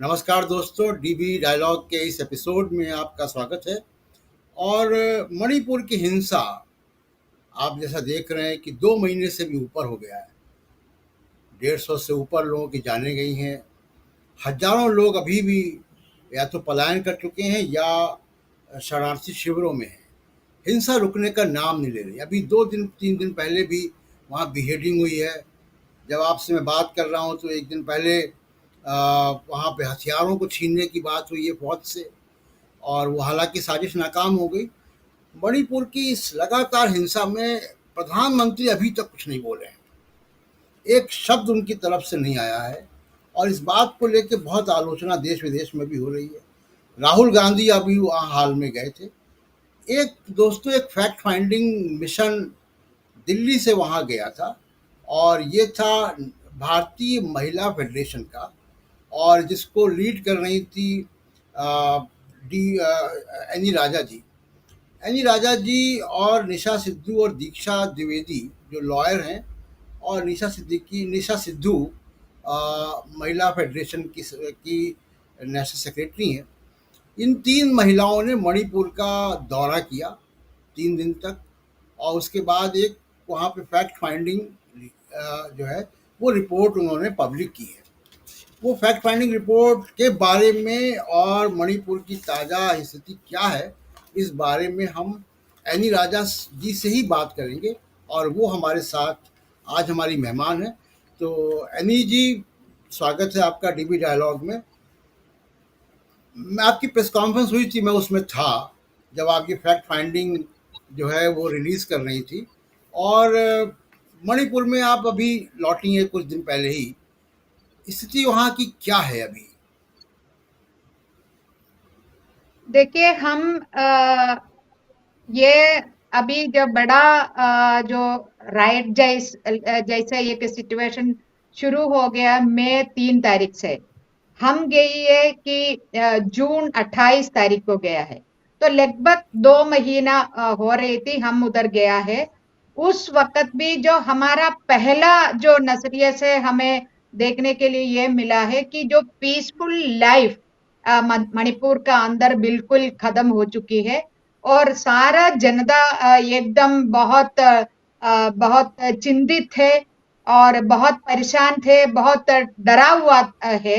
नमस्कार दोस्तों, dB dialogue के इस एपिसोड में आपका स्वागत है। और मणिपुर की हिंसा आप जैसा देख रहे हैं कि 2 महीने से भी ऊपर हो गया है। 150 से ऊपर लोगों की जानें गई हैं। हजारों लोग अभी भी या तो पलायन कर चुके हैं या शरणार्थी शिविरों में हैं। हिंसा रुकने का नाम नहीं ले रही। अभी 2 दिन 3 दिन पहले भी वहाँ बिहेडिंग हुई है। जब आपसे मैं बात कर रहा हूँ तो एक दिन पहले वहाँ पे हथियारों को छीनने की बात हुई है फौज से, और वो हालांकि साजिश नाकाम हो गई। मणिपुर की इस लगातार हिंसा में प्रधानमंत्री अभी तक कुछ नहीं बोले हैं। एक शब्द उनकी तरफ से नहीं आया है, और इस बात को लेकर बहुत आलोचना देश विदेश में भी हो रही है। राहुल गांधी अभी वहाँ हाल में गए थे। एक फैक्ट फाइंडिंग मिशन दिल्ली से वहाँ गया था, और ये था भारतीय महिला फेडरेशन का, और जिसको लीड कर रही थी अ, एनी राजा जी। एनी राजा जी और निशा सिद्धू और दीक्षा द्विवेदी जो लॉयर हैं, और निशा सिद्धू महिला फेडरेशन की नेशनल सेक्रेटरी हैं। इन 3 महिलाओं ने मणिपुर का दौरा किया 3 दिन तक, और उसके बाद एक वहाँ पे फैक्ट फाइंडिंग जो है वो रिपोर्ट उन्होंने पब्लिक की है। वो फैक्ट फाइंडिंग रिपोर्ट के बारे में और मणिपुर की ताज़ा स्थिति क्या है, इस बारे में हम एनी राजा जी से ही बात करेंगे, और वो हमारे साथ आज हमारी मेहमान है। तो एनी जी, स्वागत है आपका डीबी डायलॉग में। मैं आपकी प्रेस कॉन्फ्रेंस हुई थी, मैं उसमें था जब आप ये फैक्ट फाइंडिंग जो है वो रिलीज़ कर रही थी। और मणिपुर में आप अभी लौटी हैं कुछ दिन पहले ही। स्थिति वहाँ की क्या है अभी? देखिए हम ये अभी जो बड़ा जो राइट जैसे एक सिचुएशन शुरू हो गया मई 3 तारीख से। हम गई है कि जून 28 तारीख को गया है, तो लगभग 2 महीना हो रही थी हम उधर गया है। उस वक्त भी जो हमारा पहला जो नजरिए से हमें देखने के लिए ये मिला है कि जो पीसफुल लाइफ मणिपुर का अंदर बिल्कुल खत्म हो चुकी है, और सारा जनता एकदम बहुत चिंतित थे और बहुत परेशान थे, बहुत डरा हुआ है।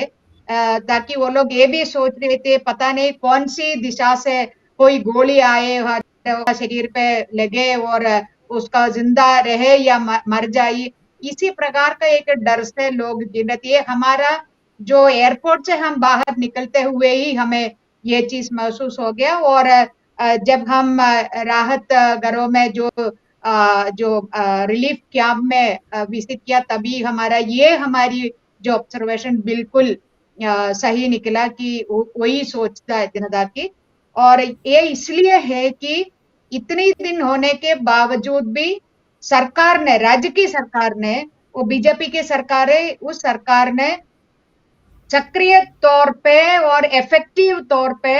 ताकि वो लोग ये भी सोच रहे थे पता नहीं कौन सी दिशा से कोई गोली आए और शरीर पे लगे और उसका जिंदा रहे या मर जाए। इसी प्रकार का एक डर से लोग जीवित। ये हमारा जो एयरपोर्ट से हम बाहर निकलते हुए ही हमें ये चीज महसूस हो गया। और जब हम राहत घरों में जो रिलीफ कैंप में विजिट किया, तभी हमारी जो ऑब्जर्वेशन बिल्कुल सही निकला कि वही सोचता है जनता की। और ये इसलिए है कि इतने दिन होने के बावजूद भी राज्य की सरकार ने, वो बीजेपी की सरकार है, उस सरकार ने सक्रिय तौर पे और इफेक्टिव तौर पे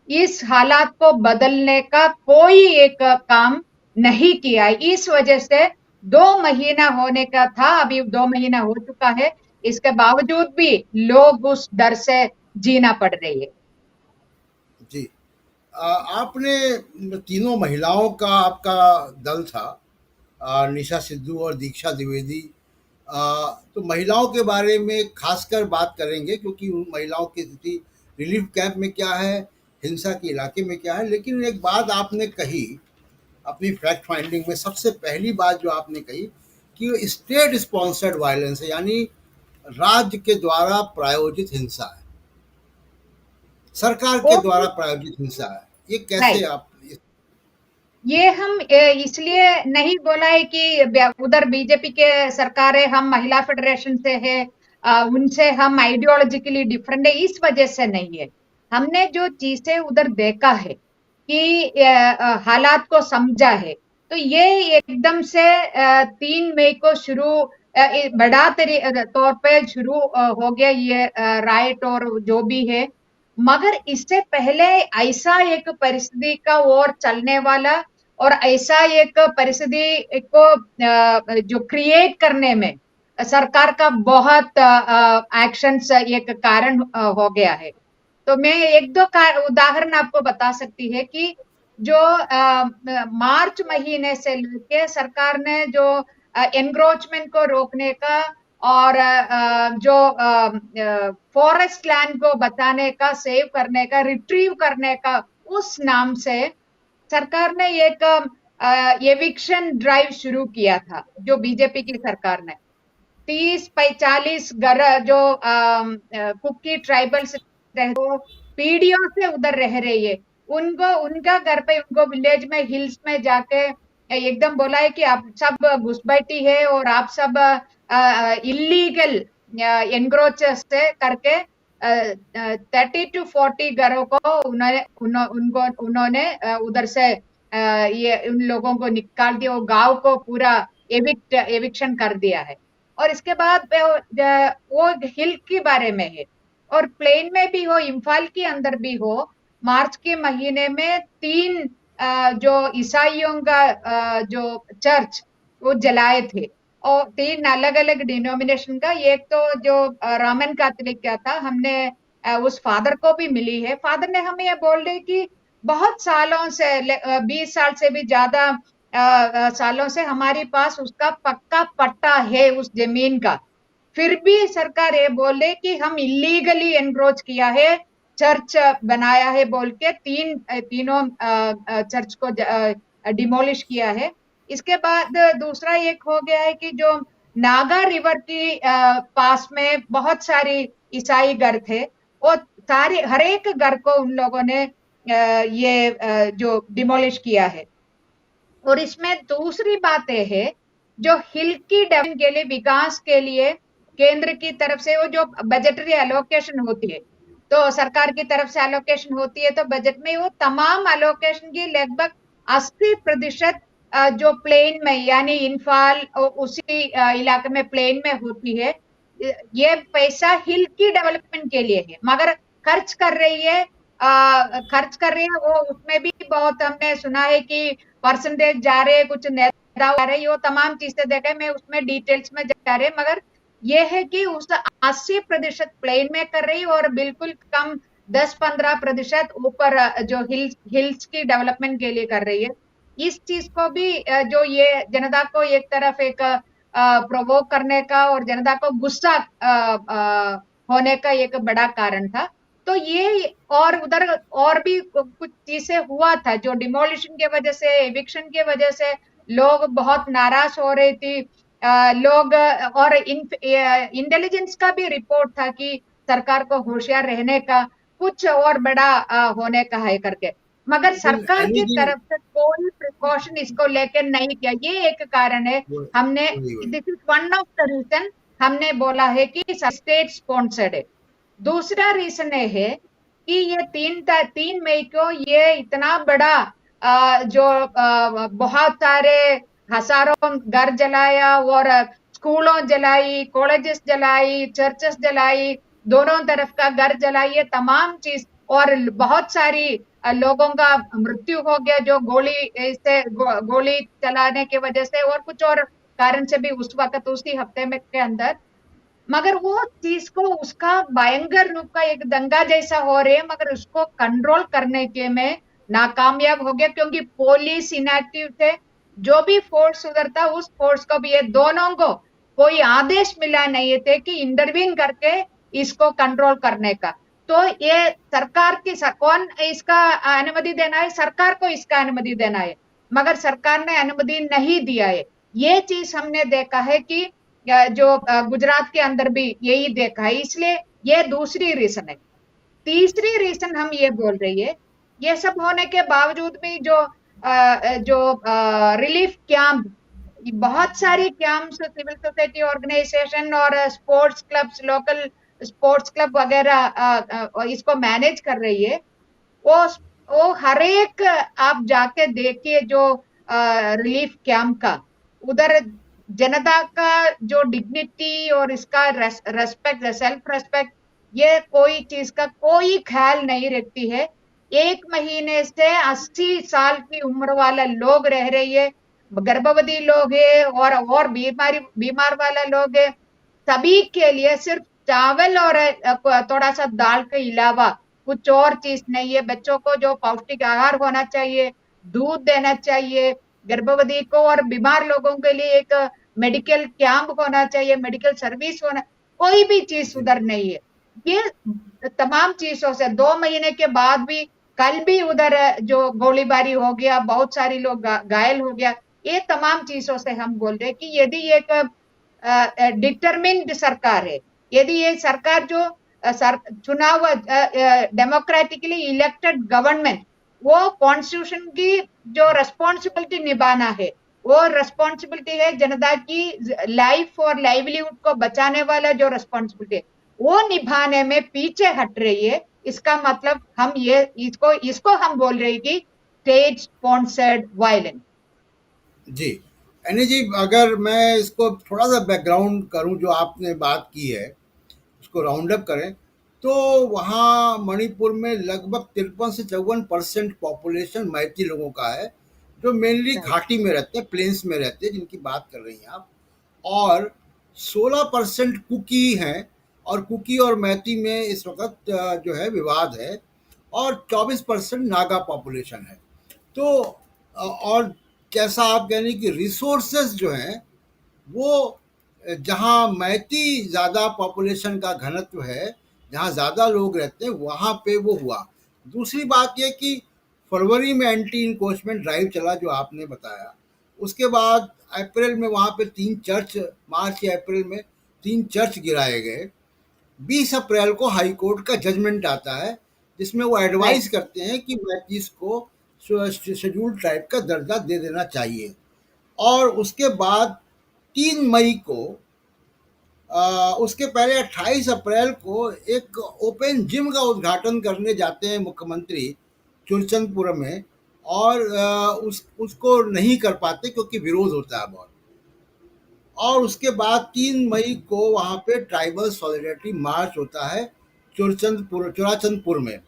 इस हालात को बदलने का कोई एक काम नहीं किया। इस वजह से 2 महीना होने का था, अभी 2 महीना हो चुका है, इसके बावजूद भी लोग उस डर से जीना पड़ रही है। जी, आपने तीनों महिलाओं का आपका दल था, निशा सिद्धू और दीक्षा द्विवेदी। तो महिलाओं के बारे में खासकर बात करेंगे, क्योंकि उन महिलाओं की स्थिति रिलीफ कैंप में क्या है, हिंसा के इलाके में क्या है। लेकिन एक बात आपने कही अपनी फैक्ट फाइंडिंग में, सबसे पहली बात जो आपने कही कि स्टेट स्पॉन्सर्ड वायलेंस है, यानी राज्य के द्वारा प्रायोजित हिंसा है, सरकार के वो द्वारा प्रायोजित हिंसा है। ये कैसे राइट, आप? ये हम इसलिए नहीं बोला है कि उधर बीजेपी के सरकार है, हम महिला फेडरेशन से है, उनसे हम आइडियोलॉजिकली डिफरेंट है, इस वजह से नहीं है। हमने जो चीजें उधर देखा है कि हालात को समझा है, तो ये एकदम से 3 मई को शुरू बड़ा तौर पे शुरू हो गया ये राइट और जो भी है। मगर इससे पहले ऐसा एक परिस्थिति का ओर चलने वाला और ऐसा एक परिस्थिति को जो क्रिएट करने में सरकार का बहुत एक्शंस एक कारण हो गया है। तो मैं एक दो उदाहरण आपको बता सकती है कि जो मार्च महीने से लेके सरकार ने जो एनक्रोचमेंट को रोकने का और जो फॉरेस्ट लैंड को बचाने का, सेव करने का, रिट्रीव करने का, उस नाम से सरकार ने एक एविक्शन ड्राइव शुरू किया था, जो बीजेपी की सरकार ने 30-40 घर जो कुकी ट्राइबल्स पीढ़ियों से उधर रह रही है, उनको उनका घर पे, उनको विलेज में, हिल्स में जाके एकदम बोला है कि आप सब घुसपैठी है और आप सब इलीगल एनक्रोच से करके 30-40 घरों को उन्होंने उधर से ये उन लोगों को निकाल दिया, वो गांव को पूरा एविक्शन कर दिया है। और इसके बाद वो हिल के बारे में है, और प्लेन में भी हो, इम्फाल के अंदर भी हो, मार्च के महीने में 3 जो ईसाइयों का जो चर्च वो जलाए थे, और 3 अलग अलग डिनोमिनेशन का। एक तो जो रोमन कैथोलिक का था, हमने उस फादर को भी मिली है। फादर ने हमें ये बोल रहे कि बहुत सालों से 20 साल से भी ज्यादा सालों से हमारे पास उसका पक्का पट्टा है उस जमीन का, फिर भी सरकार ये बोले कि हम इलीगली एनक्रोच किया है, चर्च बनाया है बोल के तीनों चर्च को डिमोलिश किया है। इसके बाद दूसरा एक हो गया है कि जो नागा रिवर की पास में बहुत सारी ईसाई घर थे, वो सारे हर एक घर को उन लोगों ने ये जो डिमोलिश किया है। और इसमें दूसरी बात यह है, जो हिल की डेवलपमेंट के लिए, विकास के लिए केंद्र की तरफ से वो जो बजटरी एलोकेशन होती है, तो सरकार की तरफ से एलोकेशन होती है, तो बजट में वो तमाम एलोकेशन की लगभग 80% जो प्लेन में, यानी इम्फाल उसी इलाके में प्लेन में होती है, ये पैसा हिल की डेवलपमेंट के लिए है, मगर खर्च कर रही है वो, उसमें भी बहुत हमने सुना है कि परसेंटेज जा रहे, कुछ नेता आ रहे, वो तमाम चीजें देखे, मैं उसमें डिटेल्स में जा रहे, मगर ये है कि उस 80% प्लेन में कर रही और बिल्कुल कम 10-15% ऊपर जो हिल्स की डेवलपमेंट के लिए कर रही है। इस चीज को भी जो ये जनता को एक तरफ एक प्रोवोक करने का और जनता को गुस्सा होने का एक बड़ा कारण था। तो ये और उधर और भी कुछ चीजें हुआ था, जो डिमोलिशन के वजह से, एविक्शन के वजह से लोग बहुत नाराज हो रहे थे। लोग और इंटेलिजेंस का भी रिपोर्ट था कि सरकार को होशियार रहने का, कुछ और बड़ा होने का है करके, मगर लेकिन सरकार एनी की जी, तरफ से कोई प्रिकॉशन इसको लेकर नहीं किया। ये एक कारण है। हमने, वही वही this is one of the reason हमने बोला है कि स्टेट स्पॉन्सर्ड है। दूसरा रीजन ये है कि ये 3 मई को ये इतना बड़ा जो बहुत सारे हजारों घर जलाया, और स्कूलों जलाई, कॉलेजेस जलाई, चर्चेस जलाई, दोनों तरफ का घर जलाई, ये तमाम चीज, और बहुत सारी लोगों का मृत्यु हो गया, जो गोली चलाने की वजह से और कुछ और कारण से भी उस वक्त, उसी हफ्ते में के अंदर। मगर वो चीज को, उसका भयंकर रूप का एक दंगा जैसा हो रहे है, मगर उसको कंट्रोल करने के में नाकामयाब हो गया, क्योंकि पुलिस इनएक्टिव थे। जो भी फोर्स उधर था, उस फोर्स को भी, ये दोनों को कोई आदेश मिला नहीं थे कि इंटरवीन करके इसको कंट्रोल करने का। तो ये सरकार की कौन इसका अनुमति देना है? सरकार को इसका अनुमति देना है, मगर सरकार ने अनुमति नहीं दिया है। ये चीज हमने देखा है कि जो गुजरात के अंदर भी यही देखा है, इसलिए ये दूसरी रीजन है। तीसरी रीजन हम ये बोल रही है, ये सब होने के बावजूद भी जो रिलीफ कैंप, बहुत सारी कैंप्स सिविल सोसाइटी ऑर्गेनाइजेशन और sports clubs, local sports club वगैरह इसको मैनेज कर रही है। वो वो हर एक आप जाके देखिए जो रिलीफ कैंप का, उधर जनता का जो डिग्निटी और इसका रेस्पेक्ट, सेल्फ रेस्पेक्ट, ये कोई चीज का कोई ख्याल नहीं रखती है। 1 महीने से 80 साल की उम्र वाला लोग रह रही है, गर्भवती लोग है, और बीमार वाला लोग है, सभी के लिए सिर्फ चावल और थोड़ा सा दाल के अलावा कुछ और चीज नहीं है। बच्चों को जो पौष्टिक आहार होना चाहिए, दूध देना चाहिए, गर्भवती को और बीमार लोगों के लिए एक मेडिकल कैंप होना चाहिए, मेडिकल सर्विस होना, कोई भी चीज जी उधर नहीं है। ये तमाम चीजों से 2 महीने के बाद भी, कल भी उधर जो गोलीबारी हो गया, बहुत सारे लोग घायल हो गया। ये तमाम चीजों से हम बोल रहे हैं कि यदि एक डिटरमिन्ड सरकार है, यदि ये सरकार जो चुनाव डेमोक्रेटिकली इलेक्टेड गवर्नमेंट, वो कॉन्स्टिट्यूशन की जो रिस्पॉन्सिबिलिटी निभाना है, वो रिस्पॉन्सिबिलिटी है जनता की लाइफ और लाइवलीहुड को बचाने वाला जो रिस्पॉन्सिबिलिटी है, वो निभाने में पीछे हट रही है। इसका मतलब हम ये इसको इसको हम बोल रहे हैं कि स्टेट स्पॉन्सर्ड वायलेंस। जी। एनी जी, अगर मैं इसको थोड़ा सा बैकग्राउंड करूं, जो आपने बात की है उसको राउंड अप करें, तो वहाँ मणिपुर में लगभग 53 से 54% पॉपुलेशन मैती लोगों का है, जो मेनली घाटी में रहते हैं, प्लेन्स में रहते हैं, जिनकी बात कर रही हैं आप। और 16% कुकी हैं, और कुकी और मैती में इस वक्त जो है विवाद है। और 24% नागा पॉपुलेशन है। तो और कैसा आप कह रही कि रिसोर्सेज जो हैं वो, जहाँ मैती ज़्यादा पॉपुलेशन का घनत्व है, जहाँ ज़्यादा लोग रहते हैं, वहाँ पे वो हुआ। दूसरी बात ये कि फरवरी में एंटी इंक्रोचमेंट ड्राइव चला, जो आपने बताया। उसके बाद अप्रैल में वहाँ पे 3 चर्च, मार्च या अप्रैल में 3 चर्च गिराए गए। 20 अप्रैल को हाई कोर्ट का जजमेंट आता है, जिसमें वो राइट। एडवाइस करते हैं कि मैतीस को शेड्यूल ट्राइब का दर्जा दे देना चाहिए। और उसके बाद 3 मई को, उसके पहले 28 अप्रैल को एक ओपन जिम का उद्घाटन करने जाते हैं मुख्यमंत्री चुरचंदपुर में। और उसको नहीं कर पाते क्योंकि विरोध होता है बहुत। और उसके बाद 3 मई को वहाँ पे ट्राइबल सॉलिडेरिटी मार्च होता है चुराचंदपुर में।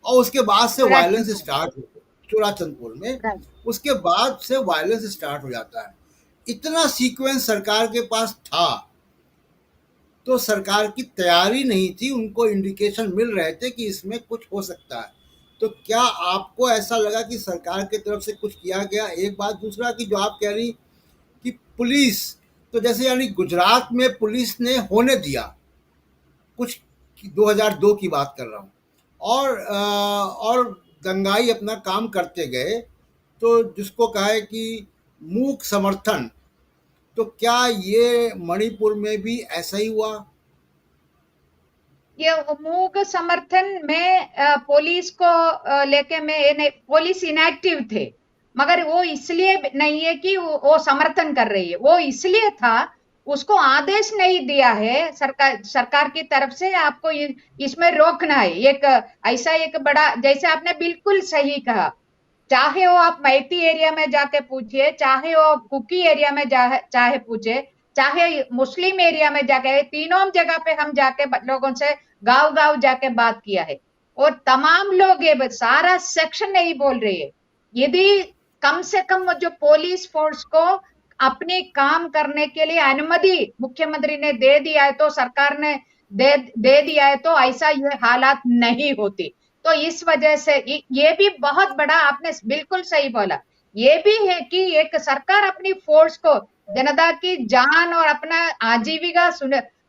और उसके बाद से वायलेंस चुराचंदपुर। स्टार्ट हो, चुराचंदपुर में, राइट। उसके बाद से वायलेंस स्टार्ट हो जाता है। इतना सीक्वेंस सरकार के पास था, तो सरकार की तैयारी नहीं थी, उनको इंडिकेशन मिल रहे थे कि इसमें कुछ हो सकता है। तो क्या आपको ऐसा लगा कि सरकार की तरफ से कुछ किया गया? एक बात। दूसरा कि जो आप कह रही कि पुलिस, तो जैसे यानी गुजरात में पुलिस ने होने दिया कुछ, 2002 की बात कर रहा हूँ, और दंगाई अपना काम करते गए, तो जिसको कहा है कि मूक समर्थन, तो क्या ये मणिपुर में भी ऐसा ही हुआ? ये मूक समर्थन में पुलिस को लेके पुलिस इनएक्टिव थे, मगर वो इसलिए नहीं है कि वो समर्थन कर रही है, वो इसलिए था, उसको आदेश नहीं दिया है सरकार की तरफ से आपको इसमें रोकना है। एक ऐसा एक बड़ा, जैसे आपने बिल्कुल सही कहा, चाहे वो आप मैती एरिया में जाके पूछिए, चाहे वो कुकी एरिया में चाहे पूछे, चाहे मुस्लिम एरिया में जाके, तीनों जगह पे हम जाके लोगों से गांव गांव जाके बात किया है। और तमाम लोग ये सारा सेक्शन नहीं बोल रहे है, यदि कम से कम जो पुलिस फोर्स को अपने काम करने के लिए अनुमति मुख्यमंत्री ने दे दिया है, तो सरकार ने दे दिया है, तो ऐसा ये हालात नहीं होती। तो इस वजह से ये भी बहुत बड़ा, आपने बिल्कुल सही बोला, ये भी है कि एक सरकार अपनी फोर्स को जनता की जान और अपना आजीविका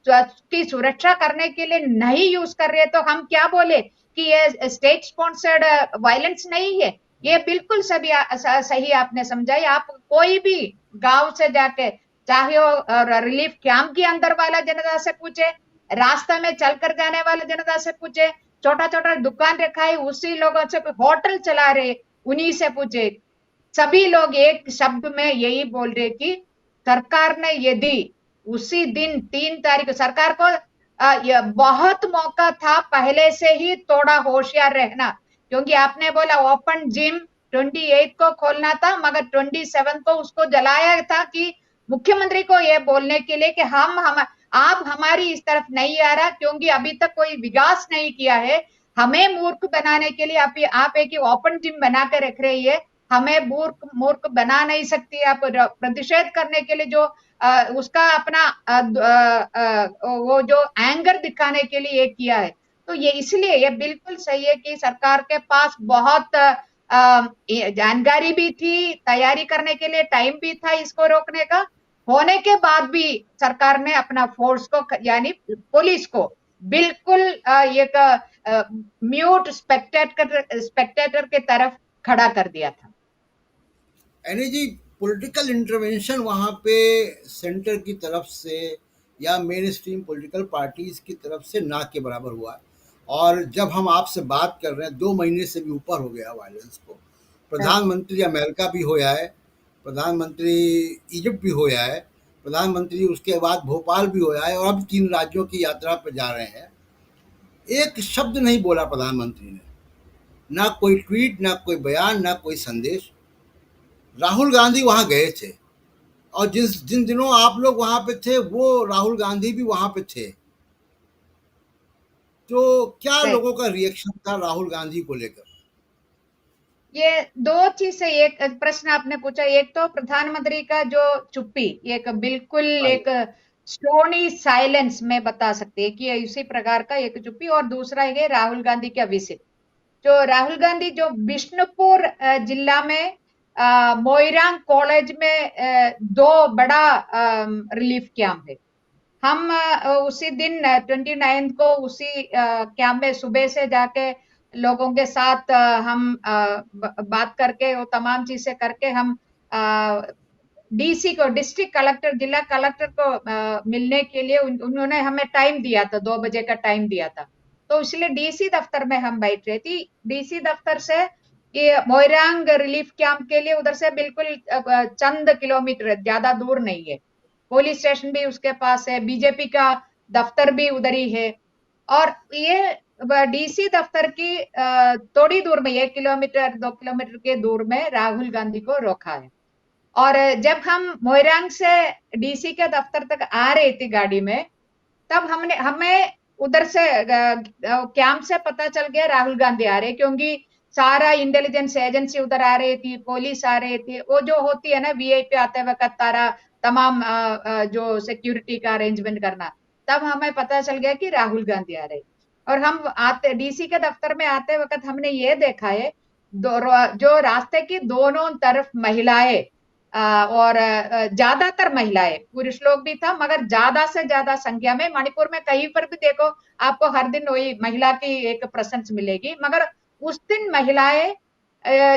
की सुरक्षा करने के लिए नहीं यूज कर रही है, तो हम क्या बोले कि ये स्टेट स्पॉन्सर्ड वायलेंस नहीं है। ये बिल्कुल सही आपने समझाई। आप कोई भी गांव से जाके, चाहे वो रिलीफ कैंप के अंदर वाला जनता से पूछे, रास्ता में चलकर जाने वाले जनता से पूछे, छोटा छोटा दुकान रखा है उसी लोगों से, होटल चला रहे उन्हीं से पूछे, सभी लोग एक शब्द में यही बोल रहे कि सरकार ने यदि उसी दिन 3 तारीख, सरकार को बहुत मौका था पहले से ही थोड़ा होशियार रहना, क्योंकि आपने बोला ओपन जिम 28 को खोलना था, मगर 27 को उसको जलाया था कि मुख्यमंत्री को यह बोलने के लिए कि हम आप हमारी इस तरफ नहीं आ रहा, क्योंकि अभी तक कोई विकास नहीं किया है, हमें मूर्ख बनाने के लिए आप एक ओपन जिम बना के रख रही है, हमें मूर्ख मूर्ख बना नहीं सकती। आप प्रतिषेध करने के लिए जो उसका अपना वो जो एंगर दिखाने के लिए ये किया है। तो ये इसलिए ये बिल्कुल सही है कि सरकार के पास बहुत जानकारी भी थी, तैयारी करने के लिए टाइम भी था इसको रोकने का। होने के बाद भी सरकार ने अपना फोर्स को यानी पुलिस को बिल्कुल एक म्यूट स्पेक्टेटर के तरफ खड़ा कर दिया था। यानी जी पॉलिटिकल इंटरवेंशन वहाँ पे सेंटर की तरफ से या मेन स्ट्रीम पॉलिटिकल पार्टीज की तरफ से ना के बराबर हुआ है। और जब हम आपसे बात कर रहे हैं 2 महीने से भी ऊपर हो गया वायलेंस को, प्रधानमंत्री अमेरिका भी होया है, प्रधानमंत्री इजिप्ट भी होया है, प्रधानमंत्री उसके बाद भोपाल भी होया है, और अब 3 राज्यों की यात्रा पर जा रहे हैं। एक शब्द नहीं बोला प्रधानमंत्री ने, ना कोई ट्वीट, ना कोई बयान, ना कोई संदेश। राहुल गांधी वहां गए थे, और जिन दिनों आप लोग वहां पे थे वो राहुल गांधी भी वहां पे थे। तो क्या लोगों का रिएक्शन था राहुल गांधी को लेकर? ये दो चीज से एक प्रश्न आपने पूछा। एक तो प्रधानमंत्री का जो चुप्पी, एक बिल्कुल एक स्टोनी साइलेंस में बता सकते हैं कि इसी प्रकार का एक चुप्पी। और दूसरा है राहुल गांधी का विजिट। जो राहुल गांधी जो बिष्णुपुर जिला में मोइरांग कॉलेज में दो बड़ा रिलीफ कैंप है। हम उसी दिन 29 को उसी कैंप में सुबह से जाके लोगों के साथ हम बात करके वो तमाम चीजें करके हम डीसी को, डिस्ट्रिक्ट कलेक्टर, जिला कलेक्टर को मिलने के लिए उन्होंने हमें टाइम दिया था, 2 बजे का टाइम दिया था। तो इसलिए डीसी दफ्तर में हम बैठ रहे थे। डीसी दफ्तर से ये मोइरांग रिलीफ कैंप के लिए उधर से बिल्कुल चंद किलोमीटर, ज्यादा दूर नहीं है। पुलिस स्टेशन भी उसके पास है, बीजेपी का दफ्तर भी उधर ही है। और ये डीसी दफ्तर की थोड़ी दूर में, 1 किलोमीटर 2 किलोमीटर के दूर में राहुल गांधी को रोका है। और जब हम मोइरांग से डीसी के दफ्तर तक आ रहे थे गाड़ी में, तब हमें उधर से कैंप से पता चल गया राहुल गांधी आ रहे, क्योंकि सारा इंटेलिजेंस एजेंसी उधर आ रही थी, पुलिस आ रही थी। वो जो होती है ना वीआईपी आते वक्त तारा तमाम जो सिक्योरिटी का अरेंजमेंट करना, तब हमें पता चल गया कि राहुल गांधी आ रहे। और हम आते डीसी के दफ्तर में आते वक्त हमने ये देखा है, जो रास्ते की दोनों तरफ महिलाएं और ज्यादातर महिलाएं, पुरुष लोग भी था मगर ज्यादा से ज्यादा संख्या में, मणिपुर में कहीं पर भी देखो आपको हर दिन वही महिला की एक प्रेजेंस मिलेगी। मगर उस दिन महिलाएं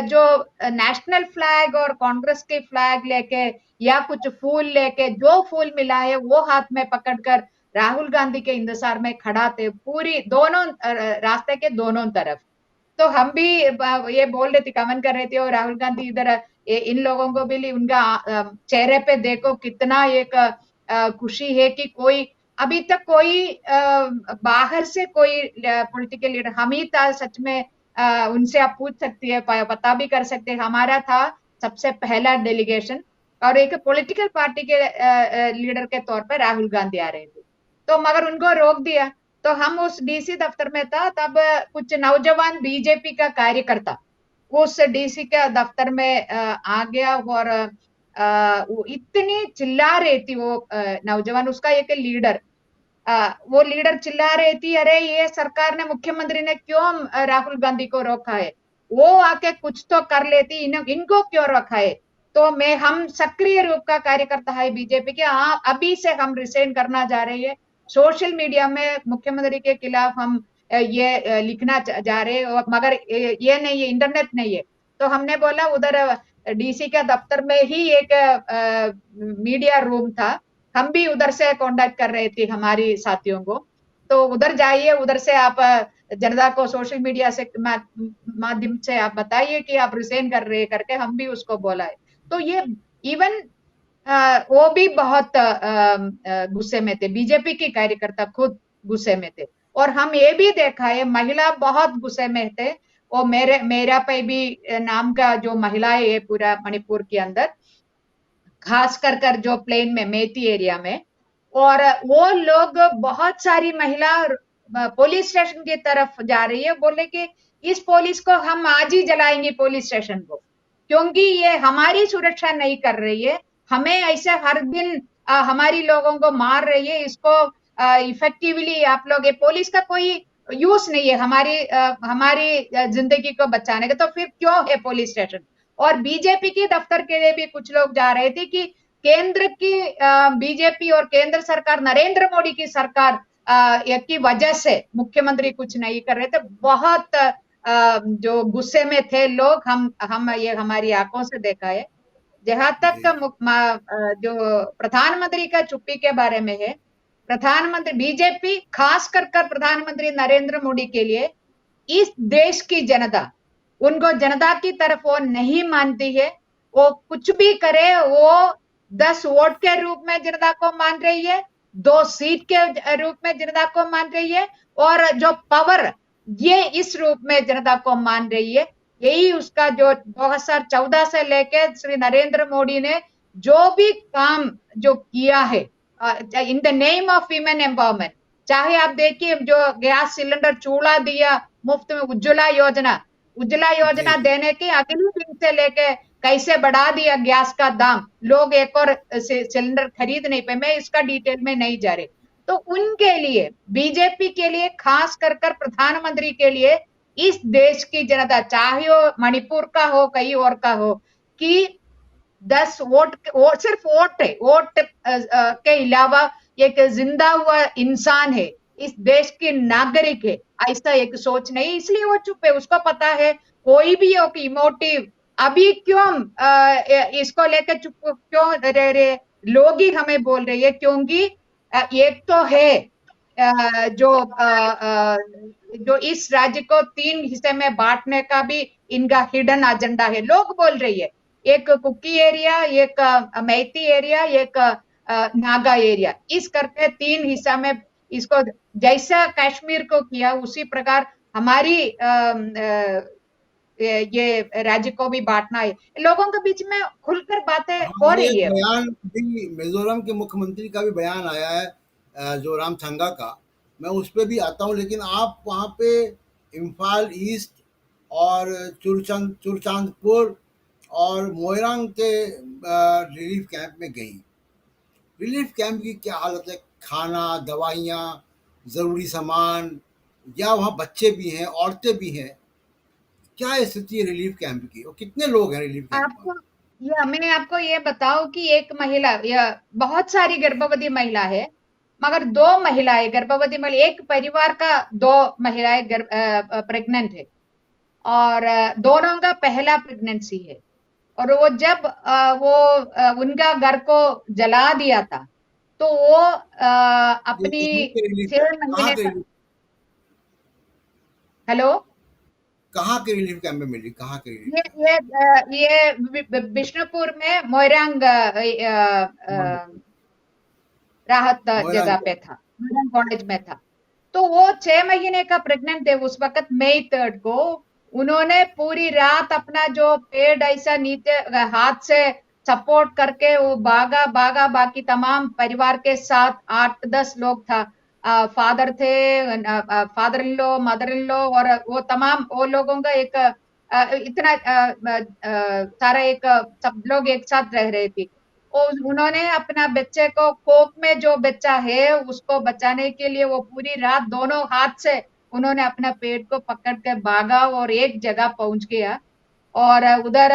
जो नेशनल फ्लैग और कांग्रेस के फ्लैग लेके या कुछ फूल लेके, जो फूल मिला है वो हाथ में पकड़कर राहुल गांधी के इंतजार में खड़ा थे, पूरी दोनों रास्ते के दोनों तरफ। तो हम भी ये बोल रहे थे, कमेंट कर रहे थे, और राहुल गांधी इधर इन लोगों को भी उनका चेहरे पे देखो कितना एक खुशी है कि कोई अभी तक कोई बाहर से कोई पॉलिटिकल लीडर, हम ही था सच में। उनसे आप पूछ सकती है, पता भी कर सकते हैं, हमारा था सबसे पहला डेलीगेशन। और एक पॉलिटिकल पार्टी के लीडर के तौर पर राहुल गांधी आ रहे थे, तो मगर उनको रोक दिया। तो हम उस डीसी दफ्तर में था, तब कुछ नौजवान बीजेपी का कार्यकर्ता उस डीसी के दफ्तर में आ गया। और वो इतनी चिल्ला रही थी वो नौजवान, उसका एक लीडर, वो लीडर चिल्ला रही थी, अरे ये सरकार ने, मुख्यमंत्री ने क्यों राहुल गांधी को रोका है, वो आके कुछ तो कर लेती, इनको क्यों रखा है। तो हम सक्रिय रूप का कार्यकर्ता है बीजेपी के, हाँ अभी से हम रिजाइन करना जा रहे हैं, सोशल मीडिया में मुख्यमंत्री के खिलाफ हम ये लिखना जा रहे हैं, मगर ये नहीं है, इंटरनेट नहीं है। तो हमने बोला उधर डीसी का दफ्तर में ही एक मीडिया रूम था, हम भी उधर से कांटेक्ट कर रहे थे हमारी साथियों को। तो उधर जाइए, उधर से आप जनता को सोशल मीडिया से माध्यम से आप बताइए कि आप रिजाइन कर रहे करके, हम भी उसको बोला है। तो ये इवन वो भी बहुत गुस्से में थे, बीजेपी के कार्यकर्ता खुद गुस्से में थे। और हम ये भी देखा है महिला बहुत गुस्से में थे। वो मेरा पे भी नाम का जो महिलाएं है पूरा मणिपुर के अंदर, खास कर जो प्लेन में मेती एरिया में, और वो लोग बहुत सारी महिला पुलिस स्टेशन की तरफ जा रही है, बोले कि इस पुलिस को हम आज ही जलाएंगे पुलिस स्टेशन को, क्योंकि ये हमारी सुरक्षा नहीं कर रही है। हमें ऐसे हर दिन हमारी लोगों को मार रही है, इसको इफेक्टिवली आप लोग, ये पुलिस का कोई यूज नहीं है हमारी जिंदगी को बचाने का, तो फिर क्यों है पुलिस स्टेशन? और बीजेपी के दफ्तर के लिए भी कुछ लोग जा रहे थे कि केंद्र की बीजेपी और केंद्र सरकार, नरेंद्र मोदी की सरकार की वजह से मुख्यमंत्री कुछ नहीं कर रहे थे। बहुत जो गुस्से में थे लोग, हम ये हमारी आंखों से देखा है। जहां तक जी जो प्रधानमंत्री का चुप्पी के बारे में है, प्रधानमंत्री बीजेपी खास कर प्रधानमंत्री नरेंद्र मोदी के लिए इस देश की जनता, उनको जनता की तरफ वो नहीं मानती है। वो कुछ भी करे, वो 10 वोट के रूप में जनता को मान रही है, 2 सीट के रूप में जनता को मान रही है, और जो पावर, ये इस रूप में जनता को मान रही है। यही उसका जो 2014 से लेके श्री नरेंद्र मोदी ने जो भी काम जो किया है in the name of women empowerment, चाहे आप देखिए जो गैस सिलेंडर चूल्हा दिया मुफ्त में, उज्ज्वला योजना जी देने के अगले दिन से लेके कैसे बढ़ा दिया गैस का दाम, लोग एक और सिलेंडर खरीद नहीं पाए। मैं इसका डिटेल में नहीं जा रही। तो उनके लिए, बीजेपी के लिए, खास कर प्रधानमंत्री के लिए, इस देश की जनता, चाहे वो मणिपुर का हो कहीं और का हो, कि 10 वोट सिर्फ वोट है, वोट के अलावा एक जिंदा हुआ इंसान है, इस देश के नागरिक है, ऐसा एक सोच नहीं, इसलिए वो चुप है। उसको पता है कोई भी हो कि इमोटिव अभी क्यों इसको लेकर चुप क्यों रह रहे लोग ही हमें बोल रही है, क्योंकि एक तो है जो इस राज्य को 3 हिस्से में बांटने का भी इनका हिडन एजेंडा है, लोग बोल रही है। एक कुकी एरिया, एक मैती एरिया, एक नागा एरिया, इस करके 3 हिस्सा में इसको, जैसा कश्मीर को किया उसी प्रकार हमारी ये राज्य को भी बांटना है। लोगों के बीच में खुलकर बातें हाँ, हो ये रही है। बयान भी मिजोरम के मुख्यमंत्री का भी बयान आया है, जो रामथंगा का। मैं उस पे भी आता हूँ, लेकिन आप वहाँ पे इम्फाल ईस्ट और चुरचांदपुर और मोइरांग के रिलीफ कैंप में गई। रिलीफ कैंप की क्या हालत है? खाना, दवाइयाँ, ज़रूरी सामान, या वहाँ बच्चे भी हैं, औरतें भी हैं, क्या स्थिति है रिलीफ कैंप की और कितने लोग हैं रिलीफ कैंप में? आपको मैं आपको ये बताऊं कि एक महिला, या बहुत सारी गर्भवती महिला है, मगर 2 महिलाएं गर्भवती महिला, एक परिवार का 2 महिलाएं प्रेग्नेंट है, और दोनों का पहला प्रेगनेंसी है। और वो जब उनका घर को जला दिया था, तो वो ये अपनी कहाँ के रिलीफ 6 कैंप, महीने का, हेलो, कहाँ के रिलीफ कैंप में मिली, कहाँ के रिलीफ ये कैंप? बिष्णुपुर में मोइरांग हाँ, राहत जगह मोइरांग। पे था, मोइरांग कॉलेज में था। तो वो 6 महीने का प्रेग्नेंट थे उस वक्त, मई 3 को। उन्होंने पूरी रात अपना जो पेड़ ऐसा नीचे हाथ से सपोर्ट करके वो भागा भागा, बाकी तमाम परिवार के साथ 8-10 लोग था, फादर थे, father in law, mother in law, और वो तमाम वो लोगों का एक इतना सारा एक सब लोग एक साथ रह रहे थे। और उन्होंने अपना बच्चे को, कोख में जो बच्चा है उसको बचाने के लिए वो पूरी रात दोनों हाथ से उन्होंने अपना पेट को पकड़ के भागा और एक जगह पहुंच गया। और उधर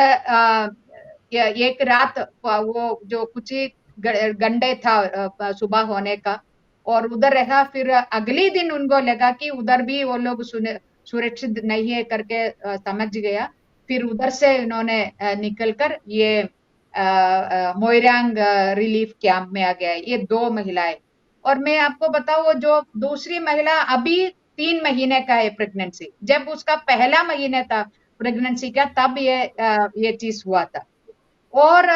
एक रात वो जो कुछ ही घंटे था सुबह होने का, और उधर रहा। फिर अगले दिन उनको लगा कि उधर भी वो लोग सुरक्षित नहीं है करके समझ गया। फिर उधर से उन्होंने निकलकर ये मोइरांग रिलीफ कैंप में आ गया है, ये 2 महिलाएं। और मैं आपको बताऊं, वो जो दूसरी महिला अभी 3 महीने का है प्रेगनेंसी, जब उसका पहला महीने था प्रेगनेंसी का, तब ये चीज हुआ था। और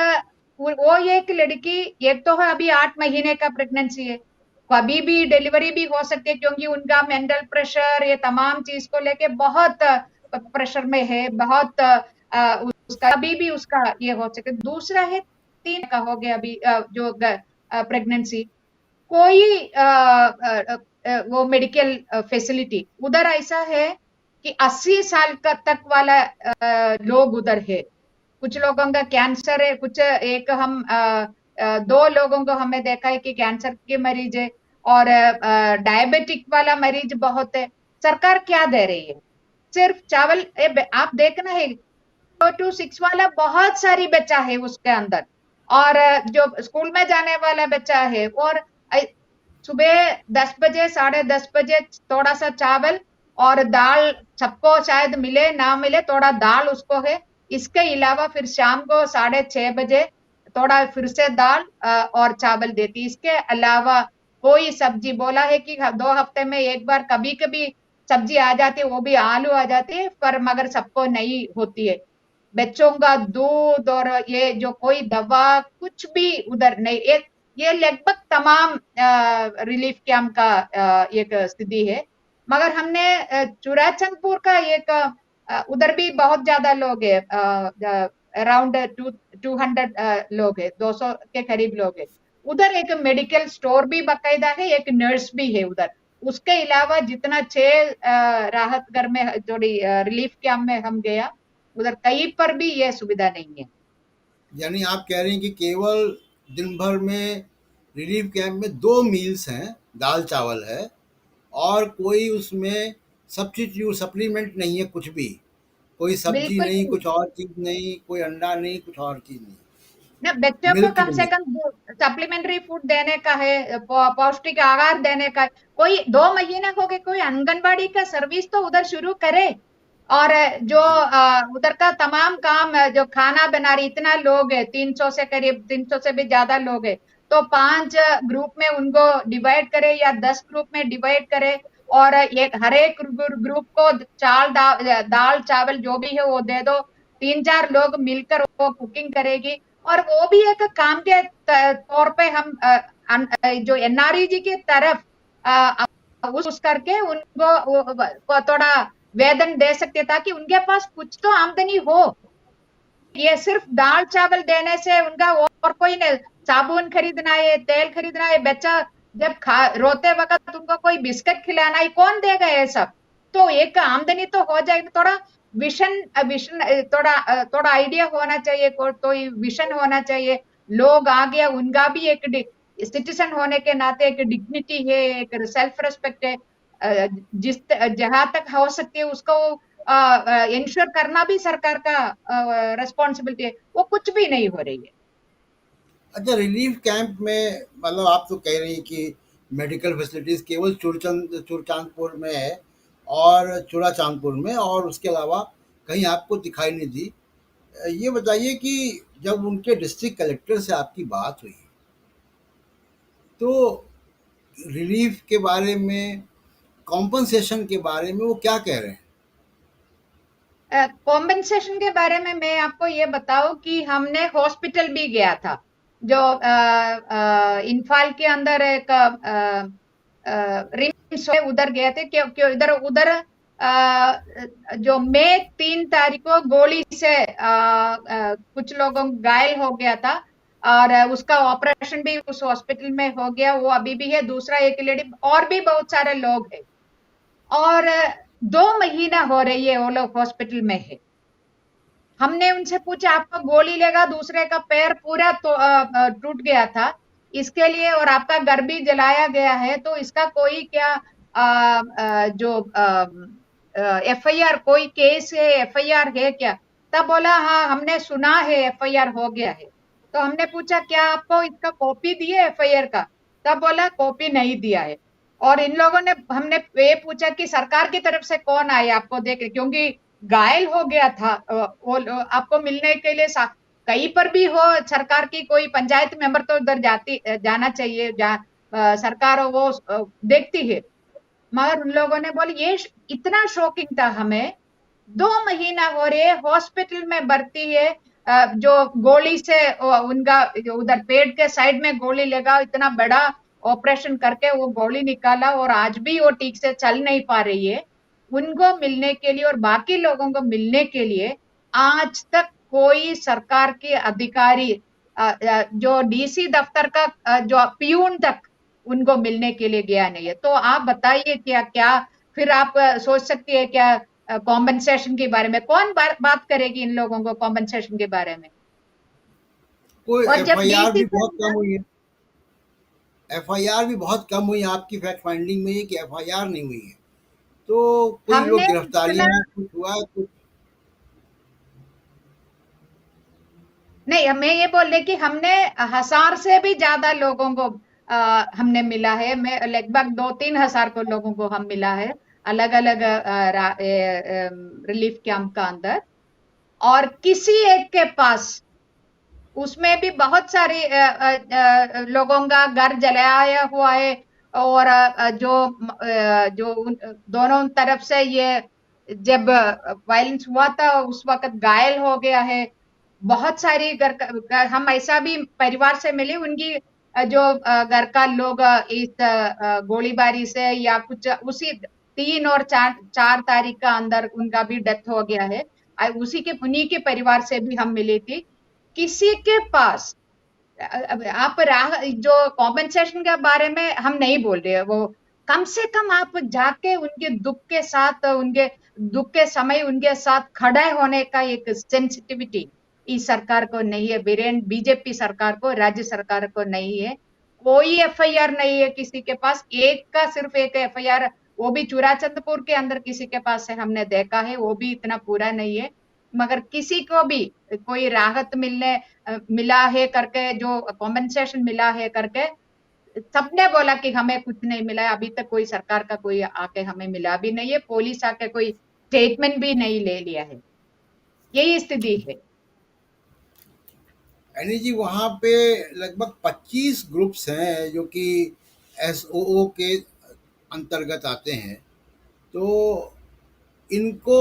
वो एक लड़की, एक तो है अभी 8 महीने का प्रेगनेंसी है, कभी भी डिलीवरी भी हो सकती है, क्योंकि उनका मेंटल प्रेशर, ये तमाम चीज को लेके बहुत प्रेशर में है, बहुत उसका अभी भी उसका ये हो सके। दूसरा है 3 का हो गया अभी जो प्रेगनेंसी, कोई वो मेडिकल फैसिलिटी उधर ऐसा है कि 80 साल का तक वाला लोग उधर है। कुछ लोगों का कैंसर है, कुछ एक हम दो लोगों को हमने देखा है कि कैंसर के मरीज है और डायबिटिक वाला मरीज बहुत है। सरकार क्या दे रही है? सिर्फ चावल। आप देखना है 0 to 6 वाला बहुत सारी बच्चा है उसके अंदर, और जो स्कूल में जाने वाला बच्चा है, और सुबह 10 बजे 10:30 बजे थोड़ा सा चावल और दाल, सबको शायद मिले ना मिले, थोड़ा दाल उसको है। इसके अलावा फिर शाम को 6:30 बजे थोड़ा फिर से दाल और चावल देती। इसके अलावा कोई सब्जी, बोला है कि 2 हफ्ते में एक बार कभी कभी सब्जी आ जाती है, वो भी आलू आ जाती है, पर मगर सबको नहीं होती है। बच्चों का दूध और ये जो कोई दवा कुछ भी उधर नहीं। ये लगभग तमाम रिलीफ कैंप का एक स्थिति है। मगर हमने चुराचंदपुर का एक उधर भी बहुत ज्यादा लोग है, अराउंड 200 लोग है, 200 के करीब लोग है। उधर एक मेडिकल स्टोर भी बाकायदा है, एक नर्स भी है उधर। उसके अलावा जितना 6 राहत घर में, थोड़ी रिलीफ कैंप में हम गया, उधर कहीं पर भी ये सुविधा नहीं है। यानी आप कह रहे हैं कि केवल दिन भर में रिलीफ कैंप में 2 मील्स हैं, दाल चावल है, और कोई उसमें सब्स्टिट्यूट सप्लीमेंट नहीं है कुछ भी। कोई सब्जी बिल्कुल नहीं, नहीं। कुछ और चीज़ नहीं, कोई अंडा नहीं, कुछ और चीज़ नहीं। ना, बच्चों को मिल्क कम भी से नहीं। कम सप्लीमेंट्री फूड देने का है, पौष्टिक आहार देने का है। कोई 2 महीने हो गए, कोई आंगनबाड़ी का सर्विस तो उधर शुरू करे। और जो उधर का तमाम काम जो खाना बना रही, इतना लोग है, 300 से करीब, 300 से भी ज्यादा लोग है, तो 5 ग्रुप में उनको डिवाइड करे या 10 ग्रुप में डिवाइड करे, और एक हर एक ग्रुप को दाल चावल जो भी है वो दे दो। 3-4 लोग मिलकर वो कुकिंग करेगी, और वो भी एक काम के तौर पे हम जो एनआरईजी की तरफ उस करके उनको थोड़ा वेतन दे सकते, ताकि उनके पास कुछ तो आमदनी हो। ये सिर्फ दाल चावल देने से उनका और कोई नहीं। साबुन खरीदना है, तेल खरीदना है, बच्चा जब रोते वक्त उनको कोई बिस्किट खिलाना है, कौन देगा ये सब? तो एक आमदनी तो हो जाएगी। थोड़ा विशन विशन थोड़ा थोड़ा आइडिया होना चाहिए, तो विशन होना चाहिए। लोग आ गया, उनका भी एक सिटीजन होने के नाते एक डिग्निटी है, एक सेल्फ रिस्पेक्ट है। जिस जहां तक हो सकती है उसको इंश्योर करना भी सरकार का रिस्पॉन्सिबिलिटी है। वो कुछ भी नहीं हो रही है। अच्छा, रिलीफ कैंप में मतलब आप तो कह रही हैं कि मेडिकल फैसिलिटीज़ केवल चूरचांदपुर में है और चूड़ाचांदपुर में, और उसके अलावा कहीं आपको दिखाई नहीं दी। ये बताइए कि जब उनके डिस्ट्रिक्ट कलेक्टर से आपकी बात हुई, तो रिलीफ के बारे में, कॉम्पनसेशन के बारे में वो क्या कह रहे हैं? कॉम्पेंसेशन के बारे में मैं आपको ये बताऊं कि हमने हॉस्पिटल भी गया था, जो इम्फाल के अंदर एक रिम्स है, उधर गए थे। क्यों क्यों इधर उधर जो मई 3 तारीख को गोली से कुछ लोगों घायल हो गया था, और उसका ऑपरेशन भी उस हॉस्पिटल में हो गया, वो अभी भी है। दूसरा एक लेडी, और भी बहुत सारे लोग हैं, और 2 महीना हो रही है वो लोग हॉस्पिटल में है। हमने उनसे पूछा, आपको गोली लगा, दूसरे का पैर पूरा तो टूट गया था इसके लिए, और आपका घर भी जलाया गया है, तो इसका कोई क्या जो एफआईआर, कोई केस है, एफआईआर है क्या? तब बोला, हाँ हमने सुना है एफआईआर हो गया है। तो हमने पूछा, क्या आपको इसका कॉपी दी है एफआईआर का? तब बोला, कॉपी नहीं दिया है। और इन लोगों ने, हमने ये पूछा कि सरकार की तरफ से कौन आए आपको देख, क्योंकि घायल हो गया था, वो आपको मिलने के लिए कहीं पर भी हो, सरकार की कोई पंचायत मेंबर तो उधर जाना चाहिए, सरकार वो देखती है। मगर उन लोगों ने बोले, ये इतना शॉकिंग था हमें। 2 महीना हो रहे हॉस्पिटल में भर्ती है, जो गोली से उनका उधर पेट के साइड में गोली लगा, इतना बड़ा ऑपरेशन करके वो गोली निकाला, और आज भी वो ठीक से चल नहीं पा रही है। उनको मिलने के लिए और बाकी लोगों को मिलने के लिए आज तक कोई सरकार के अधिकारी, जो डीसी दफ्तर का जो पियून तक उनको मिलने के लिए गया नहीं है। तो आप बताइए, क्या क्या फिर आप सोच सकती है क्या कॉम्पनसेशन के बारे में? कौन बात करेगी इन लोगों को कॉम्पनसेशन के बारे में? कोई और जब एफआईआर डीसी भी सर बहुत कम हुई है। एफआईआर भी बहुत कम हुई है, आपकी फैक्ट फाइंडिंग में ये कि एफआईआर नहीं हुई है। तो कोई हमने लोग इतना गिरफ्तारियां कुछ हुआ है कुछ? नहीं, मैं ये बोल रही कि हमने 1000 से भी ज्यादा लोगों को हमने मिला है। मैं लगभग 2-3 हजार को लोगों को हम मिला है अलग अलग रिलीफ कैंप का अंदर। और किसी एक के पास उसमें भी बहुत सारे लोगों का घर जलाया हुआ है। और दोनों तरफ से ये जब वायलेंस हुआ था उस वक्त घायल हो गया है। बहुत सारी हम ऐसा भी परिवार से मिले उनकी जो घर का लोग इस गोलीबारी से या कुछ उसी 3 और 4 तारीख का अंदर उनका भी डेथ हो गया है। उसी के उन्हीं के परिवार से भी हम मिली थी। किसी के पास आप राह जो कॉम्पेंसेशन के बारे में हम नहीं बोल रहे, वो कम से कम आप जाके उनके दुख के साथ, उनके दुख के समय उनके साथ खड़े होने का एक सेंसिटिविटी इस सरकार को नहीं है। बीजेपी सरकार को, राज्य सरकार को नहीं है। कोई एफआईआर नहीं है किसी के पास, सिर्फ एक एफआईआर, वो भी चुराचंदपुर के अंदर किसी के पास है, हमने देखा है, वो भी इतना पूरा नहीं है। मगर किसी को भी कोई राहत मिला है करके, जो कॉम्पेंसेशन मिला है करके, सबने बोला कि हमें कुछ नहीं मिला है। अभी तक कोई सरकार का कोई आके हमें मिला भी नहीं है, पुलिस आके कोई स्टेटमेंट भी नहीं ले लिया है। यही स्थिति है। यानी जी वहाँ पे लगभग 25 ग्रुप्स हैं जो कि एसओओ के अंतर्गत आते हैं। तो इनको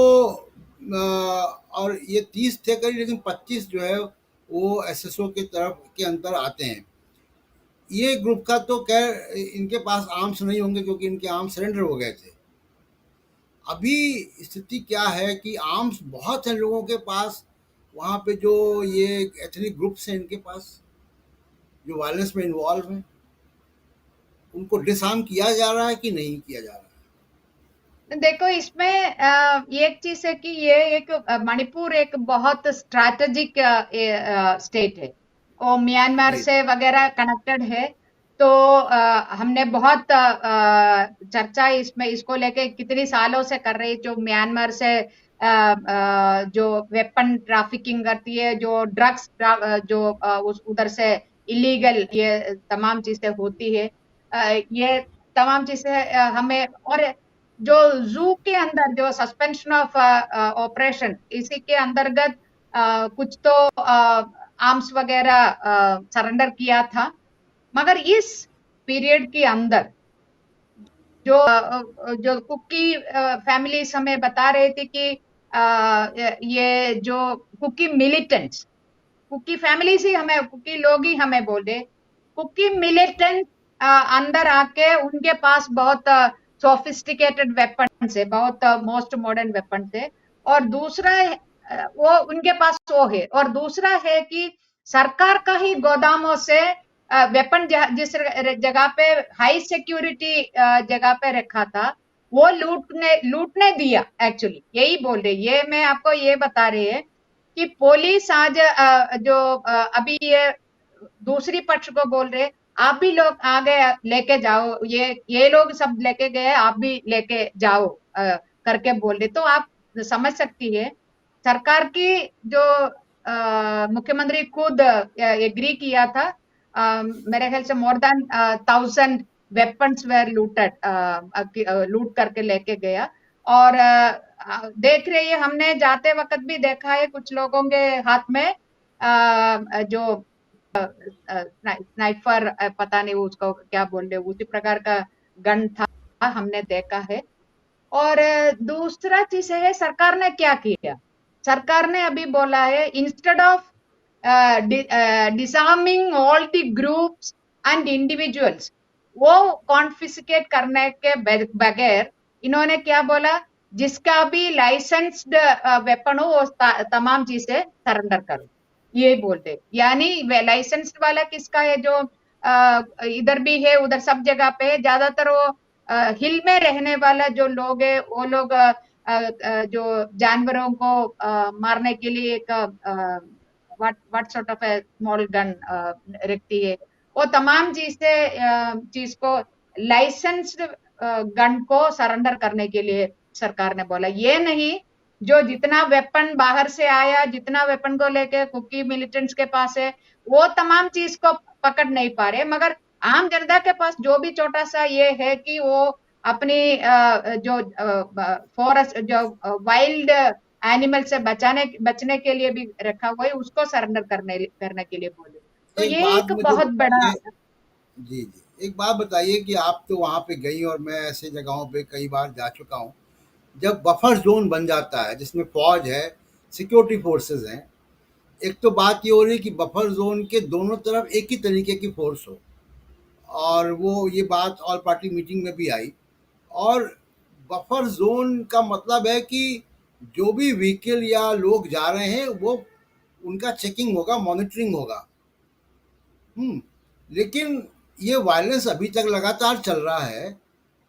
और ये 30 थे करीब, लेकिन 25 जो है वो एसएसओ के तरफ के अंतर आते हैं। ये ग्रुप का तो खैर इनके पास आर्म्स नहीं होंगे क्योंकि इनके आर्म्स सरेंडर हो गए थे। अभी स्थिति क्या है कि आर्म्स बहुत हैं लोगों के पास, वहाँ पे जो ये एथनिक ग्रुप्स हैं इनके पास जो वायलेंस में इन्वॉल्व हैं, उनको डिसआर्म किया जा रहा है कि नहीं किया जा रहा है? देखो इसमें एक चीज है कि ये एक मणिपुर एक बहुत स्ट्रैटेजिक स्टेट है, और म्यांमार जी से वगैरह कनेक्टेड है। तो हमने बहुत चर्चा इसमें इसको लेके कितनी सालों से कर रही, जो म्यांमार से जो वेपन ट्रैफिकिंग करती है, जो ड्रग्स जो उस उधर से इलीगल ये तमाम चीजें होती है। ये तमाम चीजें हमें, और जो जू के अंदर जो सस्पेंशन ऑफ ऑपरेशन, इसी के अंतर्गत कुछ तो आर्म्स वगैरह सरेंडर किया था। मगर इस पीरियड के अंदर जो कुकी फैमिलीज हमें बता रहे थे कि ये जो कुकी मिलिटेंट्स, कुकी फैमिलीज ही हमें, कुकी लोग ही हमें बोले, कुकी मिलिटेंट अंदर आके उनके पास बहुत सोफिस्टिकेटेड वेपन है, बहुत मोस्ट मॉडर्न वेपन है। और दूसरा वो उनके पास वो है, और दूसरा है कि सरकार का ही गोदामों से वेपन जिस जगह पे हाई सिक्योरिटी जगह पे रखा था, वो लूटने दिया। एक्चुअली यही बोल रही, ये मैं आपको ये बता रही है कि पुलिस आज अभी ये दूसरी पक्ष को बोल रहे, आप भी लोग आगे लेके जाओ, ये लोग सब लेके गए, आप भी लेके जाओ करके बोल रहे। तो आप समझ सकती है सरकार की जो मुख्यमंत्री खुद एग्री किया था। मेरे ख्याल से more than 1000 weapons were looted, लूट करके लेके गया। और देख रही है, हमने जाते वक्त भी देखा है कुछ लोगों के हाथ में जो स्नाइपर, पता नहीं उसको क्या बोल रहे, उसी प्रकार का गन था, हमने देखा है। और दूसरा चीज है सरकार ने क्या किया। सरकार ने अभी बोला है, instead of disarming all the groups and individuals, वो कॉन्फिस्केट करने के बगैर इन्होंने क्या बोला, जिसका भी लाइसेंस्ड वेपन हो वो तमाम चीजें सरेंडर करो, ये बोलते। यानी लाइसेंस्ड वाला किसका है, जो इधर भी है उधर सब जगह पे है, ज्यादातर वो हिल में रहने वाला जो लोग है, वो लोग जो जानवरों को मारने के लिए एक what sort of A small gun रखती है, वो तमाम चीज को लाइसेंस्ड गन को सरेंडर करने के लिए सरकार ने बोला। ये नहीं जो जितना वेपन बाहर से आया, जितना वेपन को लेके कुकी मिलिटेंट्स के पास है, वो तमाम चीज को पकड़ नहीं पा रहे, मगर आम जनता के पास जो भी छोटा सा ये है कि वो अपनी जो फॉरेस्ट जो वाइल्ड एनिमल से बचने के लिए भी रखा हुआ है, उसको सरेंडर करने के लिए बोले। तो एक ये बात एक मुझे बहुत बड़ा। बताइए। जी, जी। एक बात बताइए कि आप तो वहाँ पे गई और मैं ऐसे जगहों पे कई बार जा चुका हूँ। जब बफर ज़ोन बन जाता है जिसमें फ़ौज है, सिक्योरिटी फ़ोर्सेस हैं, एक तो बात ये हो रही है कि बफर ज़ोन के दोनों तरफ एक ही तरीके की फ़ोर्स हो, और वो ये बात ऑल पार्टी मीटिंग में भी आई। और बफर ज़ोन का मतलब है कि जो भी व्हीकल या लोग जा रहे हैं वो उनका चेकिंग होगा, मॉनिटरिंग होगा। हुँ, लेकिन ये वायलेंस अभी तक लगातार चल रहा है,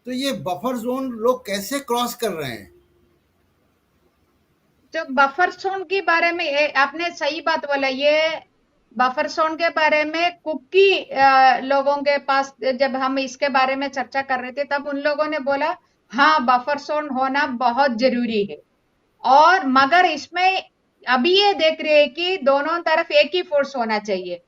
तो ये बफर ज़ोन लोग कैसे क्रॉस कर रहे हैं? जो बफर जोन के बारे में आपने सही बात बोला। ये बफर जोन के बारे में कुकी लोगों के पास जब हम इसके बारे में चर्चा कर रहे थे, तब उन लोगों ने बोला हाँ बफर जोन होना बहुत जरूरी है, और मगर इसमें अभी ये देख रहे हैं कि दोनों तरफ एक ही फोर्स होना चाहिए।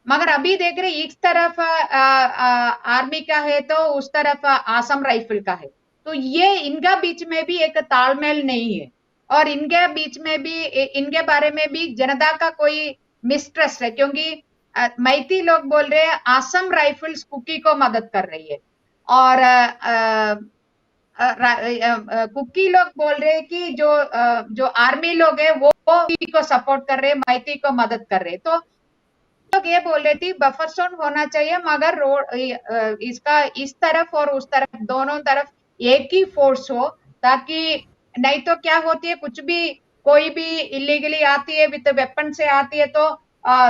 मगर अभी देख रहे इस तरफ आर्मी का है तो उस तरफ आसम राइफल का है, तो ये इनका बीच में भी एक तालमेल नहीं है, और इनके बीच में भी इनके बारे में भी जनता का कोई मिसट्रस्ट है, क्योंकि मैती लोग बोल रहे हैं आसम राइफल्स कुकी को मदद कर रही है, और कुकी लोग बोल रहे हैं कि जो आर्मी लोग है वो कुकी को सपोर्ट कर रहे हैं, मैती को मदद कर रहे हैं। तो लोग ये बोल रहे थे बफर जोन होना चाहिए, मगर रोड इसका इस तरफ और उस तरफ दोनों तरफ एक ही फोर्स हो, ताकि नहीं तो क्या होती है, कुछ भी कोई भी इलीगली आती है विद वेपन से आती है तो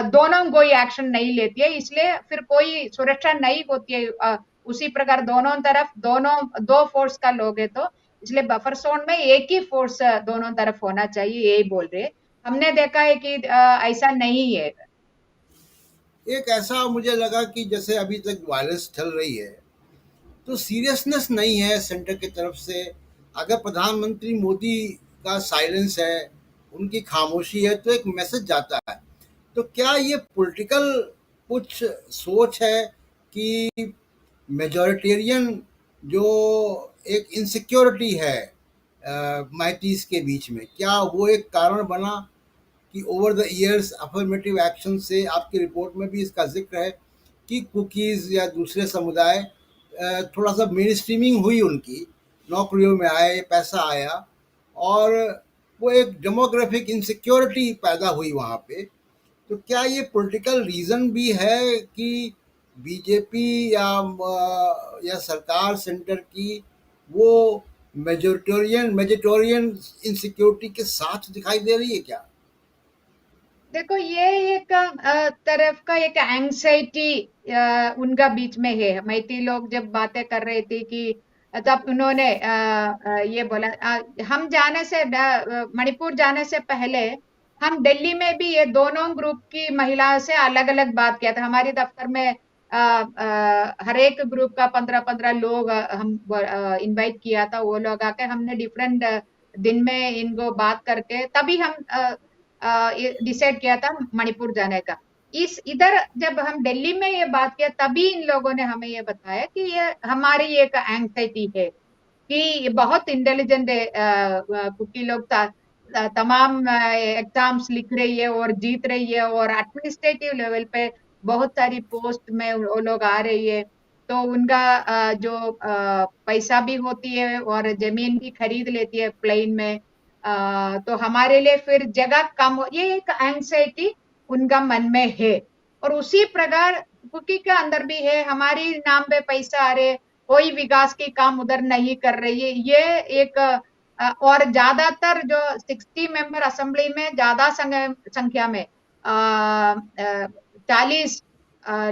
दोनों कोई एक्शन नहीं लेती है, इसलिए फिर कोई सुरक्षा नहीं होती है। उसी प्रकार दोनों तरफ दोनों दो फोर्स का लोग है, तो इसलिए बफर जोन में एक ही फोर्स दोनों तरफ होना चाहिए, यही बोल रहे। हमने देखा है कि ऐसा नहीं है। एक ऐसा मुझे लगा कि जैसे अभी तक वायलेंस चल रही है, तो सीरियसनेस नहीं है सेंटर की तरफ से। अगर प्रधानमंत्री मोदी का साइलेंस है, उनकी खामोशी है, तो एक मैसेज जाता है। तो क्या ये पॉलिटिकल कुछ सोच है कि मेजॉरिटेरियन जो एक इनसिक्योरिटी है माइटीज़ के बीच में, क्या वो एक कारण बना कि over the years affirmative action से, आपकी रिपोर्ट में भी इसका जिक्र है कि कुकीज़ या दूसरे समुदाय थोड़ा सा मेन स्ट्रीमिंग हुई उनकी, नौकरियों में आए, पैसा आया, और वो एक डेमोग्राफिक इनसिक्योरिटी पैदा हुई वहाँ पे। तो क्या ये पॉलिटिकल रीज़न भी है कि बीजेपी या सरकार सेंटर की वो मेजोरिटेरियन इनसिक्योरिटी के साथ दिखाई दे रही है क्या? देखो ये एक तरफ का एक एंग्जाइटी उनका बीच में है। मैती लोग जब बातें कर रहे थे कि तब उन्होंने ये बोला हम जाने से मणिपुर जाने से पहले हम दिल्ली में भी ये दोनों ग्रुप की महिलाओं से अलग अलग बात किया था। हमारी दफ्तर में हर एक ग्रुप का 15-15 लोग हम इनवाइट किया था, वो लोग आके हमने डिफरेंट दिन में इनको बात करके तभी हम डिसाइड किया था मणिपुर जाने का। इस इधर जब हम दिल्ली में ये बात किया तभी इन लोगों ने हमें ये बताया कि ये हमारी एक एंग्जाइटी है कि ये बहुत इंटेलिजेंट है, कुकी लोग तमाम एग्जाम्स लिख रही है और जीत रही है, और एडमिनिस्ट्रेटिव लेवल पे बहुत सारी पोस्ट में वो लोग आ रही है, तो उनका जो पैसा भी होती है और जमीन भी खरीद लेती है प्लेन में, तो हमारे लिए फिर जगह कम हो, ये एक एंग्जाइटी उनका मन में है। और उसी प्रकार कुकी के अंदर भी है, हमारी नाम पे पैसा आ रहे, कोई विकास की काम उधर नहीं कर रही है, ये एक और ज्यादातर जो 60 मेंबर असेंबली में ज्यादा संख्या में 40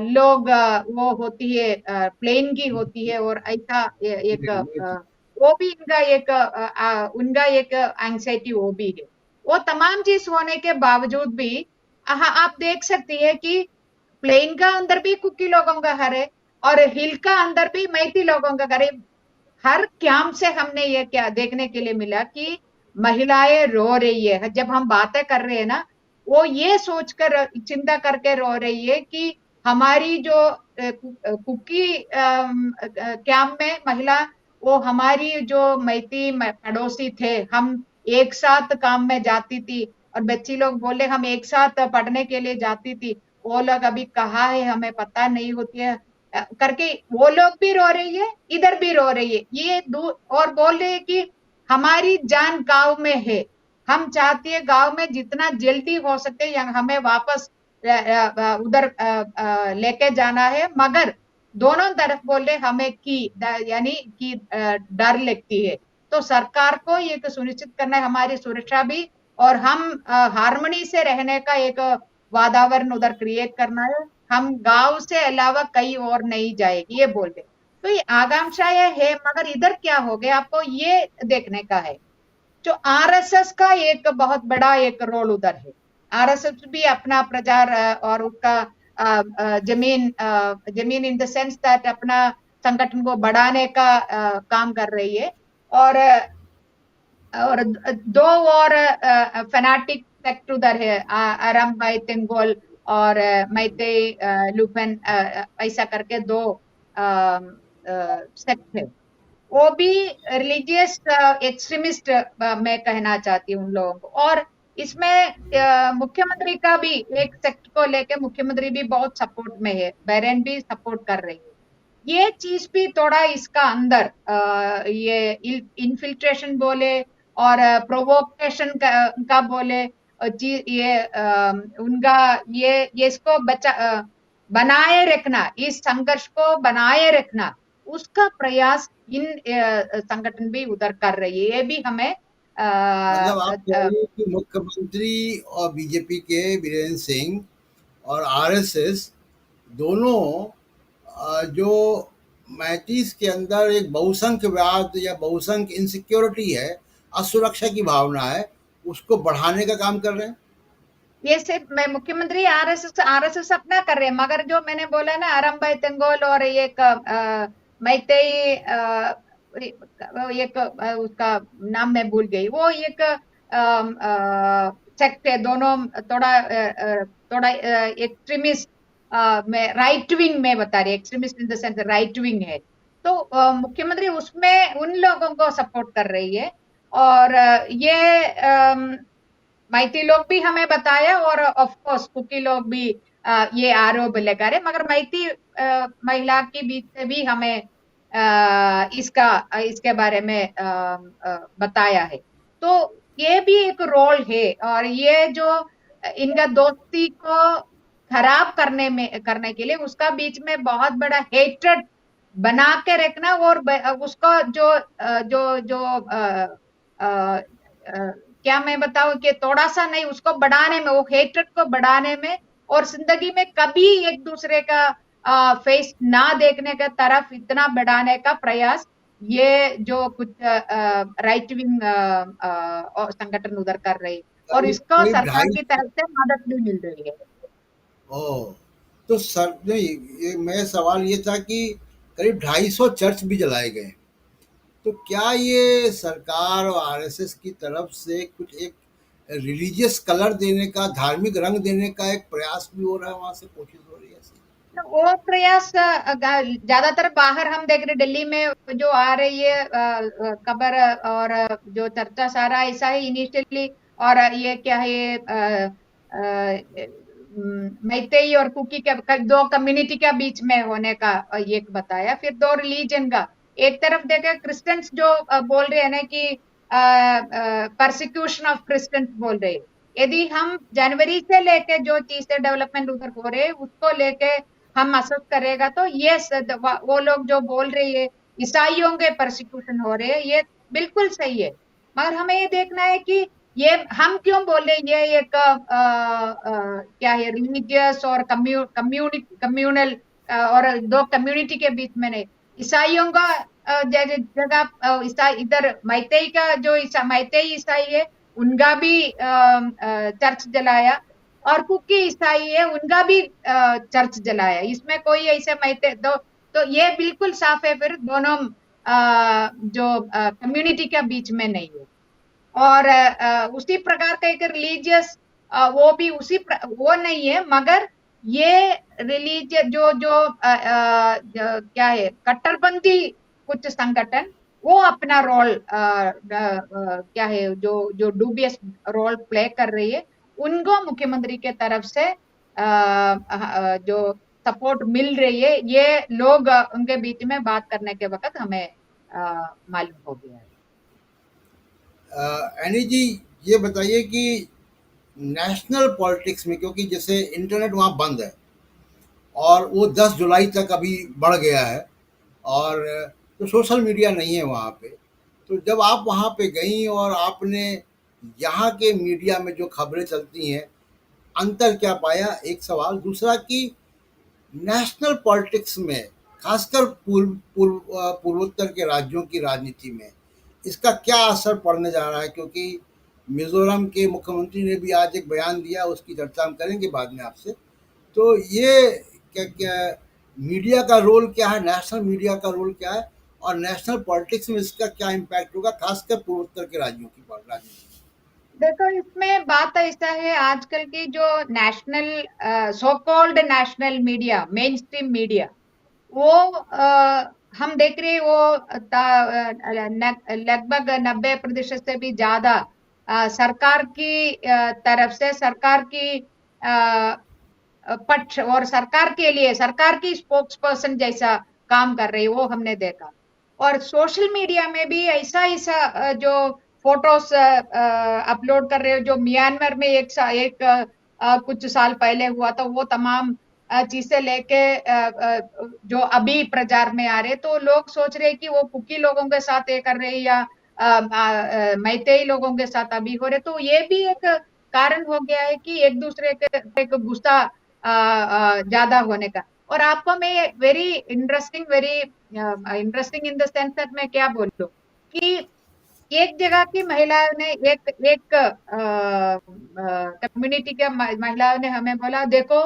लोग वो होती है प्लेन की होती है, और ऐसा एक वो भी इनका एक उनका एक एंग्जाइटी वो भी है। वो तमाम चीज होने के बावजूद भी हाँ, आप देख सकती है कि प्लेन का अंदर भी कुकी लोगों का घर है और हिल का अंदर भी मैती लोगों का घर है। हर कैंप से हमने ये क्या देखने के लिए मिला कि महिलाएं रो रही है जब हम बातें कर रहे हैं ना, वो ये सोचकर चिंता करके रो रही है कि हमारी जो कुकी कैंप में महिला, वो हमारी जो मैती पड़ोसी थे, हम एक साथ काम में जाती थी और बच्ची लोग बोले हम एक साथ पढ़ने के लिए जाती थी, वो लोग अभी कहाँ है हमें पता नहीं होती है करके वो लोग भी रो रही है, इधर भी रो रही है। ये और बोल रही है कि हमारी जान गांव में है, हम चाहती है गांव में जितना जल्दी हो सके हमें वापस उधर लेके जाना है, मगर दोनों तरफ बोले हमें की यानी कि डर लगती है। तो सरकार को ये तो सुनिश्चित करना है हमारी सुरक्षा भी, और हम हारमोनी से रहने का एक वातावरण उधर क्रिएट करना है। हम गांव से अलावा कहीं और नहीं जाएगी ये बोल रहे। तो ये आकांक्षा ये है, मगर इधर क्या हो गया आपको ये देखने का है, जो आरएसएस का एक बहुत बड़ा एक रोल उधर है। आरएसएस भी अपना प्रचार और उसका जमीन जमीन इन द सेंस दैट अपना संगठन को बढ़ाने का काम कर रही है। और दो और फैनाटिक सेक्ट उधर है, आराम भाई तेंगोल और मैते लुपेन, ऐसा करके दो सेक्ट है। वो भी रिलीजियस एक्सट्रीमिस्ट मैं कहना चाहती हूँ उन लोगों को। और इसमें मुख्यमंत्री का भी एक सेक्ट को लेके मुख्यमंत्री भी बहुत सपोर्ट में है, बैरन भी सपोर्ट कर रही है। ये चीज भी थोड़ा इसका अंदर ये इन्फिल्ट्रेशन बोले और प्रोवोकेशन का बोले ये उनका ये इसको बनाए रखना, इस संघर्ष को बनाए रखना, उसका प्रयास इन संगठन भी उधर कर रही है। ये भी हमें मतलब आप कह रही हैं कि मुख्यमंत्री और बीजेपी के बीरेंद्र सिंह और आरएसएस दोनों जो मैतीस के अंदर एक बहुसंख्यवाद या बहुसंख्य इनसिक्योरिटी है, असुरक्षा की भावना है, उसको बढ़ाने का काम कर रहे हैं। ये सिर्फ मैं मुख्यमंत्री आरएसएस अपना कर रहे हैं, मगर जो मैंने बोला ना आरम भाई तेंगोल और एक मैतेई एक उसका नाम मैं भूल गई, वो एक सेक्ट है, दोनों थोड़ा थोड़ा एक्सट्रीमिस्ट में राइट विंग में बता रही है, extremist in the sense right wing है। तो मुख्यमंत्री उसमें उन लोगों को सपोर्ट कर रही है। और ये मैती लोग भी हमें बताया और ऑफ कोर्स कुकी लोग भी ये आरोप लगा रहे, मगर मैती महिला के बीच से भी हमें इसके बारे में बताया है। तो ये भी एक रोल है, और ये जो इनका दोस्ती को खराब करने के लिए उसका बीच में बहुत बड़ा हेट्रेड बना के रखना, और उसका क्या मैं बताऊं कि थोड़ा सा नहीं, उसको बढ़ाने में, वो हेट्रेड को बढ़ाने में, और जिंदगी में कभी एक दूसरे का फेस ना देखने का तरफ इतना बढ़ाने का प्रयास ये जो कुछ राइट विंग संगठन उधर कर रही, और करीब इसको करीब सरकार ढाई की तरफ से मदद भी मिल रही है। ओह! तो सर नहीं, ये मेरा सवाल ये था कि करीब 250 चर्च भी जलाए गए। तो क्या ये सरकार और आरएसएस की तरफ से कुछ एक रिलीजियस कलर देने का, धार्मिक रंग देने का एक प्रयास भी हो रहा है, वहाँ से कोशिश हो रही है ऐसी? तो वो प्रयास ज्यादातर बाहर हम देख रहे, दिल्ली में जो आ रही है खबर और जो चर्चा सारा ऐसा ही इनिशियली। और ये क्या है, मैतेई और कुकी के दो कम्युनिटी के बीच में होने का ये बताया। फिर दो रिलीजन का, एक तरफ देखे क्रिश्चियंस जो बोल रहे हैं ना कि परसिक्यूशन ऑफ क्रिश्चियंस बोल रहे हैं। यदि हम जनवरी से लेके जो चीजें डेवलपमेंट उधर हो रहे हैं उसको लेके हम असेस करेगा, तो ये वो लोग जो बोल रही है ईसाइयों के परसिक्यूशन हो रहे हैं, ये बिल्कुल सही है। मगर हमें ये देखना है कि ये हम क्यों बोल रहे हैं, ये एक क्या है, रिलीजियस और कम्युनल और दो कम्युनिटी के बीच में नहीं। ईसाइयों का जगह इधर मैतेई का जो मैतेई ईसाई है, उनका भी चर्च जलाया। और कुकी ईसाई है, उनका भी चर्च जलाया। इसमें कोई ऐसे मैते तो ये बिल्कुल साफ है, फिर दोनों जो कम्युनिटी के बीच में नहीं है। और उसी प्रकार का एक रिलीजियस वो भी वो नहीं है, मगर ये रिलीजियस जो जो क्या है, कट्टरपंथी कुछ संगठन वो अपना रोल क्या है, जो जो डूबियस रोल प्ले कर रही है, उनको मुख्यमंत्री के तरफ से जो सपोर्ट मिल रही है, ये लोग उनके बीच में बात करने के वक्त हमें मालूम हो गया है। एनी जी, ये बताइए कि नेशनल पॉलिटिक्स में, क्योंकि जैसे इंटरनेट वहाँ बंद है और वो 10 जुलाई तक अभी बढ़ गया है, और तो सोशल मीडिया नहीं है वहाँ पे। तो जब आप वहाँ पे गई और आपने यहाँ के मीडिया में जो खबरें चलती हैं, अंतर क्या पाया? एक सवाल। दूसरा कि नेशनल पॉलिटिक्स में, खासकर पूर्वोत्तर के राज्यों की राजनीति में इसका क्या असर पड़ने जा रहा है? क्योंकि मिजोरम के मुख्यमंत्री ने भी आज एक बयान दिया, उसकी चर्चा हम करेंगे बाद में आपसे। तो ये क्या क्या मीडिया का रोल क्या है, नेशनल मीडिया का रोल क्या है, और नेशनल पॉलिटिक्स में इसका क्या इम्पैक्ट होगा, खासकर पूर्वोत्तर के राज्यों की राजनीति? देखो, इसमें बात ऐसा है, आजकल की जो national so called national media, main stream media, वो हम देख रहे हैं, वो लगभग 90% से भी ज्यादा सरकार की तरफ से, सरकार की पक्ष और सरकार के लिए, सरकार की स्पोक्स पर्सन जैसा काम कर रही है, वो हमने देखा। और सोशल मीडिया में भी ऐसा ऐसा जो फोटोस अपलोड कर रहे हो, जो म्यांमार में कुछ साल पहले हुआ था, वो तमाम चीजें लेके जो अभी प्रचार में आ रहे, तो लोग सोच रहे हैं कि वो कुकी लोगों के साथ ये कर रहे हैं, या मैतेई लोगों के साथ अभी हो रहे। तो ये भी एक कारण हो गया है कि एक दूसरे के एक गुस्सा ज्यादा होने का। और आपको मैं very interesting in the sense that, मैं क्या बोलूं कि एक जगह की महिलाओं ने, एक एक कम्युनिटी के महिलाओं ने हमें बोला, देखो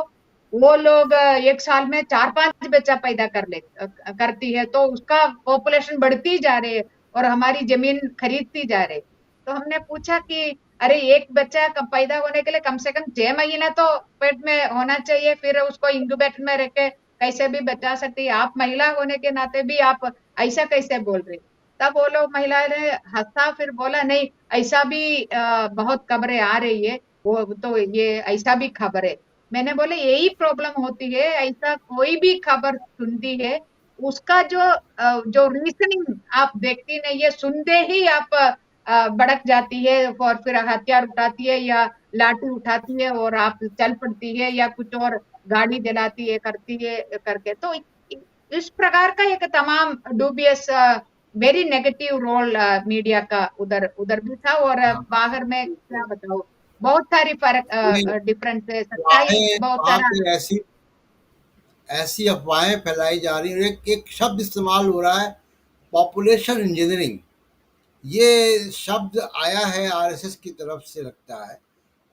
वो लोग एक साल में 4-5 बच्चा पैदा करती है, तो उसका पॉपुलेशन बढ़ती जा रही है और हमारी जमीन खरीदती जा रही है। तो हमने पूछा कि अरे, एक बच्चा पैदा होने के लिए कम से कम 6 महीना तो पेट में होना चाहिए, फिर उसको इंक्यूबेटर में रख के कैसे भी बचा सकती है, आप महिला होने के नाते भी आप ऐसा कैसे बोल रही? तब वो लोग, महिला ने हंसा, फिर बोला नहीं, ऐसा भी बहुत खबरें आ रही है, वो तो ये ऐसा भी खबर है। मैंने बोले यही प्रॉब्लम होती है, ऐसा कोई भी खबर सुनती है, उसका जो रीजनिंग आप देखती नहीं है, सुनते ही आप भड़क जाती है और फिर हथियार उठाती है या लाठी उठाती है और आप चल पड़ती है, या कुछ और गाड़ी जलाती है, करती है करके। तो इस प्रकार का एक तमाम dubious very negative role media का उधर उधर भी था। और हाँ, बाहर में क्या बताओ, बहुत सारी नहीं, फर्क डिफरेंस है, सच्चाई अफवाहें बहुत वहाँ सारा। पे ऐसी ऐसी अफवाहें फैलाई जा रही हैं। एक शब्द इस्तेमाल हो रहा है, पॉपुलेशन इंजीनियरिंग। ये शब्द आया है आरएसएस की तरफ से, लगता है।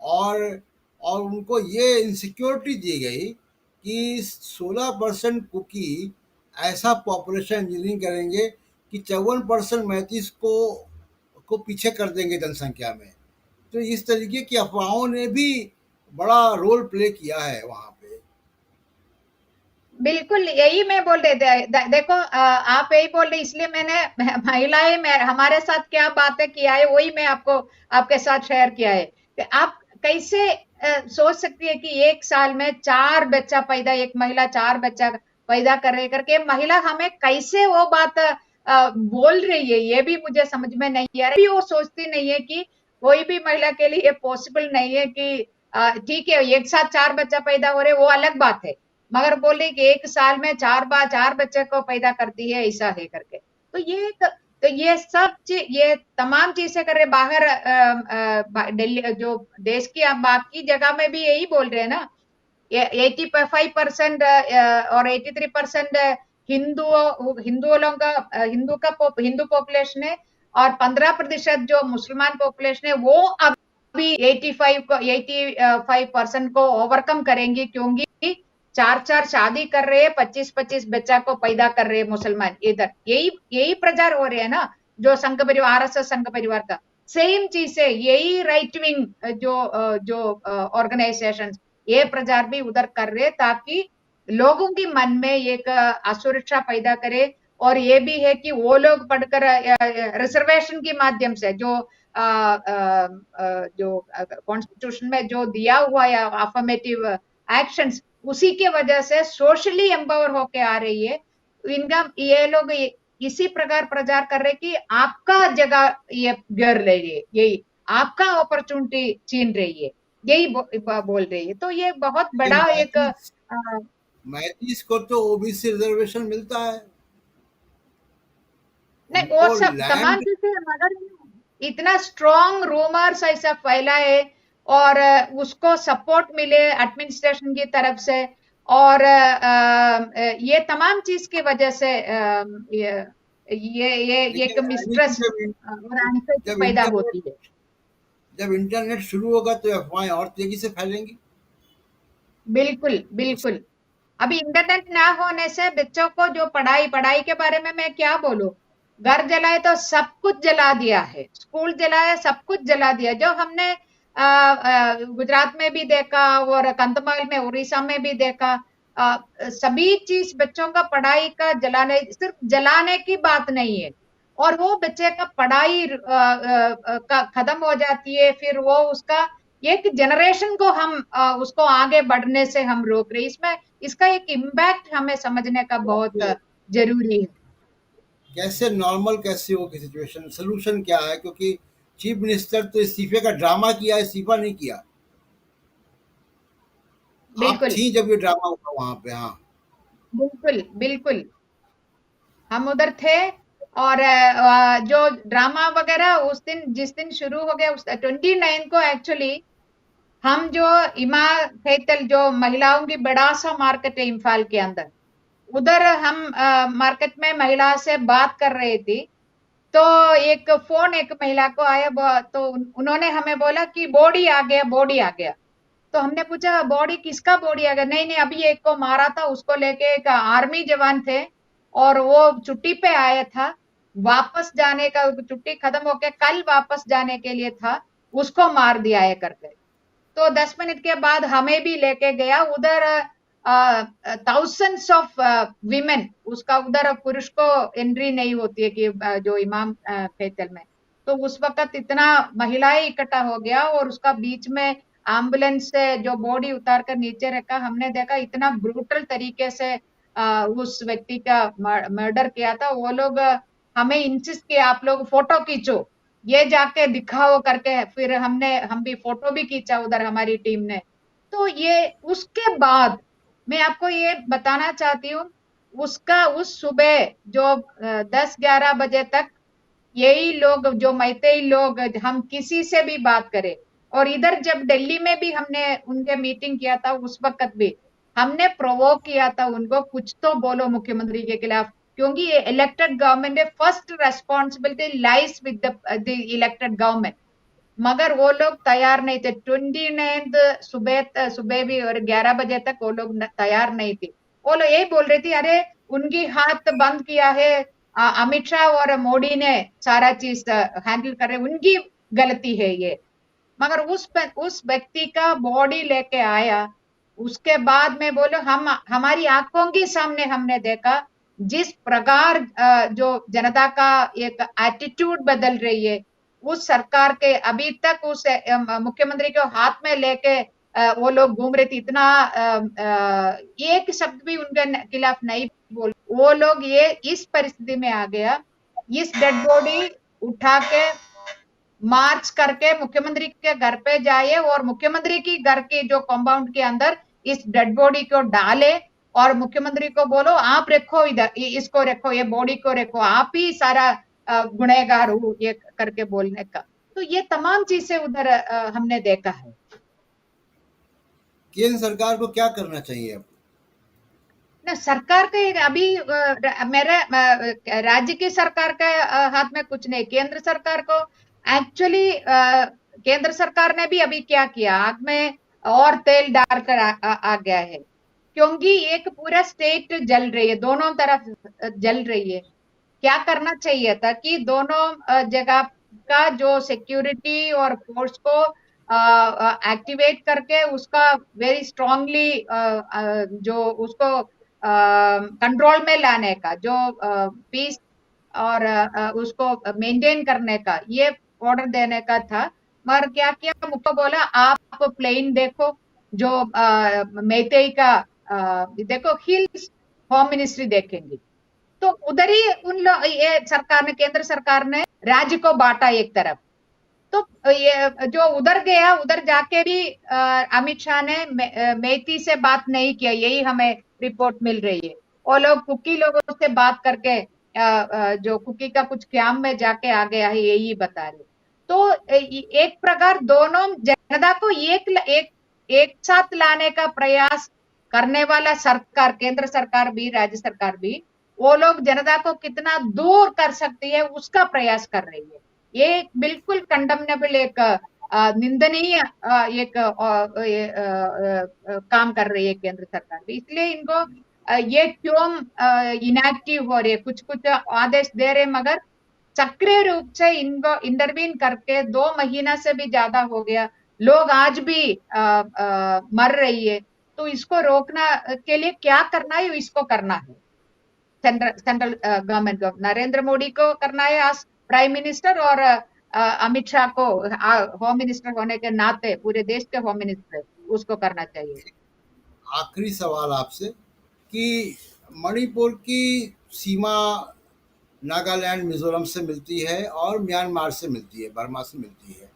और उनको ये इनसिक्योरिटी दी गई कि 16% कुकी ऐसा पॉपुलेशन इंजीनियरिंग करेंगे कि 54% मैंतीस को पीछे कर देंगे जनसंख्या में। तो इस तरीके की अफवाहों ने भी बड़ा रोल प्ले किया है वहाँ पे। बिल्कुल यही मैं बोल रहे थे। देखो, आप यही बोल रहे, इसलिए मैंने महिलाएं में हमारे साथ क्या बातें किया है, वही मैं आपको आपके साथ शेयर किया है कि आप कैसे सोच सकती है कि एक साल में 4 बच्चा पैदा, एक महिला 4 बच्चा पैदा कर रही करके, महिला हमें कैसे वो बात बोल रही है, ये भी मुझे समझ में नहीं आ रहा है। वो सोचती नहीं है कि कोई भी महिला के लिए पॉसिबल नहीं है कि ठीक है, एक साथ 4 बच्चा पैदा हो रहे, वो अलग बात है, मगर बोले कि एक साल में 4 बच्चे को पैदा करती है, ऐसा है करके। तो ये सब चीज, ये तमाम चीजें कर रहे बाहर, दिल्ली जो देश की, आप बाकी जगह में भी यही बोल रहे हैं ना। 85% और 83% हिंदुओं लोगों का, हिंदू पॉपुलेशन है, और 15% जो मुसलमान पॉपुलेशन है, वो अब भी 85% को ओवरकम करेंगी, क्योंकि 4-4 शादी कर रहे हैं, 25-25 बच्चा को पैदा कर रहे हैं मुसलमान इधर। यही यही प्रचार हो रहे हैं ना, जो संघ परिवार, आरएसएस संघ परिवार का सेम चीज है। यही राइट विंग जो ऑर्गेनाइजेशन ये प्रचार भी उधर कर रहे, ताकि लोगों के मन में एक असुरक्षा पैदा करे। और ये भी है कि वो लोग पढ़कर रिजर्वेशन के माध्यम से जो कॉन्स्टिट्यूशन में जो दिया हुआ है अफर्मेटिव एक्शंस, उसी के वजह से सोशली एम्पावर होके आ रही है। इनका ये लोग इसी प्रकार प्रचार कर रहे कि आपका जगह ये घेर ले रही है, यही आपका अपॉर्चुनिटी छीन रही है, यही बोल रही है। तो ये बहुत लेकिन बड़ा एक मैथीज को तो ओबीसी रिजर्वेशन मिलता है, नहीं, वो उनको सब तमाम लैंड। चीजें, मगर इतना स्ट्रॉन्ग रूमर्स ऐसा फैला है, और उसको सपोर्ट मिले एडमिनिस्ट्रेशन की तरफ से, और ये तमाम चीज की वजह से ये एक लेकिन यानी कि मिस्ट्रस्ट और एंग्जाइटी जब पैदा इंटरनेट होती है। जब इंटरनेट शुरू होगा तो अफवाहें और तेजी से फैलेंगी। बिल्कुल बिल्कुल। अभी इंटरनेट ना होने से बच्चों को जो पढ़ाई पढ़ाई के बारे में मैं क्या बोलूं, घर जलाए तो सब कुछ जला दिया है, स्कूल जलाया, सब कुछ जला दिया। जो हमने गुजरात में भी देखा और कंधमाल में, उड़ीसा में भी देखा। सभी चीज बच्चों का पढ़ाई का जलाने, सिर्फ जलाने की बात नहीं है, और वो बच्चे का पढ़ाई का खत्म हो जाती है, फिर वो उसका एक जनरेशन को हम उसको आगे बढ़ने से हम रोक रहे। इसमें इसका एक इम्पैक्ट हमें समझने का बहुत कैसे जरूरी है। कैसे नॉर्मल कैसे हो की सिचुएशन, सोल्यूशन क्या है? क्योंकि चीफ मिनिस्टर तो इस्तीफे का ड्रामा किया, इस्तीफा नहीं किया। आप बिल्कुल थी जब ये ड्रामा हुआ वहां पे। हाँ, बिल्कुल बिल्कुल, हम उधर थे। और जो ड्रामा वगैरह उस दिन, जिस दिन शुरू हो गया, उस 29 को एक्चुअली हम जो इमा खेतल, जो महिलाओं की बड़ा सा मार्केट है इम्फाल के अंदर, उधर हम मार्केट में महिला से बात कर रहे थी। तो एक फोन एक महिला को आया, तो उन्होंने हमें बोला कि बॉडी आ गया, बॉडी आ गया। तो हमने पूछा बॉडी किसका बॉडी आ गया? नहीं नहीं, अभी एक को मारा था, उसको लेके एक आर्मी जवान थे, और वो छुट्टी पे आया था, वापस जाने का, छुट्टी खत्म होके कल वापस जाने के लिए था, उसको मार दिया है करके। तो 10 मिनट के बाद हमें भी लेके गया उधर। थाउजेंड्स ऑफ विमेन, उसका उधर पुरुष को एंट्री नहीं होती है कि जो इमाम फैसल में। तो उस वक्त इतना महिलाएं इकट्ठा हो गया, और उसका बीच में एम्बुलेंस से जो बॉडी उतार कर नीचे रखा, हमने देखा इतना ब्रूटल तरीके से उस व्यक्ति का मर्डर किया था। वो लोग हमें इंसिस्ट किया, आप लोग फोटो खींचो, ये जाके दिखाओ करके। फिर हम भी फोटो भी खींचा उधर, हमारी टीम ने। तो ये उसके बाद मैं आपको ये बताना चाहती हूँ, उसका उस सुबह जो 10-11 बजे तक यही लोग, जो मैतेई लोग, हम किसी से भी बात करें, और इधर जब दिल्ली में भी हमने उनके मीटिंग किया था, उस वक्त भी हमने प्रोवोक किया था उनको, कुछ तो बोलो मुख्यमंत्री के खिलाफ, क्योंकि ये इलेक्टेड गवर्नमेंट है, first responsibility lies with the elected government. मगर वो लोग तैयार नहीं थे। 29 सुबह सुबह भी और 11 बजे तक वो लोग तैयार नहीं थे। वो लोग यही बोल रही थी, अरे उनकी हाथ बंद किया है अमित शाह और मोदी ने, सारा चीज हैंडल कर रहे, उनकी गलती है ये। मगर उस व्यक्ति का बॉडी लेके आया, उसके बाद में बोलो, हम हमारी आंखों के सामने हमने देखा जिस प्रकार जो जनता का एक एटीट्यूड बदल रही है। उस सरकार के अभी तक उस मुख्यमंत्री को हाथ में लेके वो लोग घूम रहे थे, इतना एक शब्द भी उनके खिलाफ नहीं बोल। वो लोग ये इस परिस्थिति में आ गया, इस डेड बॉडी उठा के मार्च करके मुख्यमंत्री के घर पे जाए, और मुख्यमंत्री की घर के जो कंपाउंड के अंदर इस डेड बॉडी को डाले, और मुख्यमंत्री को बोलो आप रखो, इधर इसको रखो, ये बॉडी को रखो, आप ही सारा गुनहगार हो, ये करके बोलने का। तो ये तमाम चीजें उधर हमने देखा है। केंद्र सरकार को क्या करना चाहिए अब? ना, सरकार के अभी मेरे राज्य की सरकार के हाथ में कुछ नहीं, केंद्र सरकार को एक्चुअली केंद्र सरकार ने भी अभी क्या किया, आग में और तेल डालकर आ गया है, क्योंकि एक पूरा स्टेट जल रही है, दोनों तरफ जल रही है। क्या करना चाहिए था कि दोनों जगह का जो सिक्योरिटी और फोर्स को एक्टिवेट करके उसका वेरी स्ट्रांगली जो उसको कंट्रोल में लाने का, जो पीस और उसको मेंटेन करने का ये ऑर्डर देने का था। मगर क्या किया, मुझको बोला आप प्लेन देखो, जो मेतेई का देखो, हिल्स होम मिनिस्ट्री देखेंगे। तो उधर ही उन लोग, ये सरकार ने, केंद्र सरकार ने राज्य को बांटा एक तरफ। तो ये जो उधर गया, उधर जाके भी अमित शाह ने मेथी से बात नहीं किया, यही हमें रिपोर्ट मिल रही है। वो लोग कुकी लोगों से बात करके जो कुकी का कुछ क्याम में जाके आ गया है, यही बता रहे। तो एक प्रकार दोनों जनता को एक एक साथ लाने का प्रयास करने वाला सरकार, केंद्र सरकार भी राज्य सरकार भी, वो लोग जनता को कितना दूर कर सकती है उसका प्रयास कर रही है। ये बिल्कुल कंडमनेबल, एक निंदनीय एक काम कर रही है केंद्र सरकार भी। इसलिए इनको ये क्यों इनएक्टिव हो रही है, कुछ कुछ आदेश दे रहे मगर सक्रिय रूप से इनको इंटरवीन करके 2 महीना से भी ज्यादा हो गया, लोग आज भी मर रही है। तो इसको रोकना के लिए क्या करना है, इसको करना है सेंट्रल गवर्नमेंट को, नरेंद्र मोदी को करना है आज प्राइम मिनिस्टर, और अमित शाह को होम मिनिस्टर होने के नाते पूरे देश के होम मिनिस्टर, उसको करना चाहिए। आखिरी सवाल आपसे कि मणिपुर की सीमा नागालैंड मिजोरम से मिलती है और म्यांमार से मिलती है, बर्मा से मिलती है।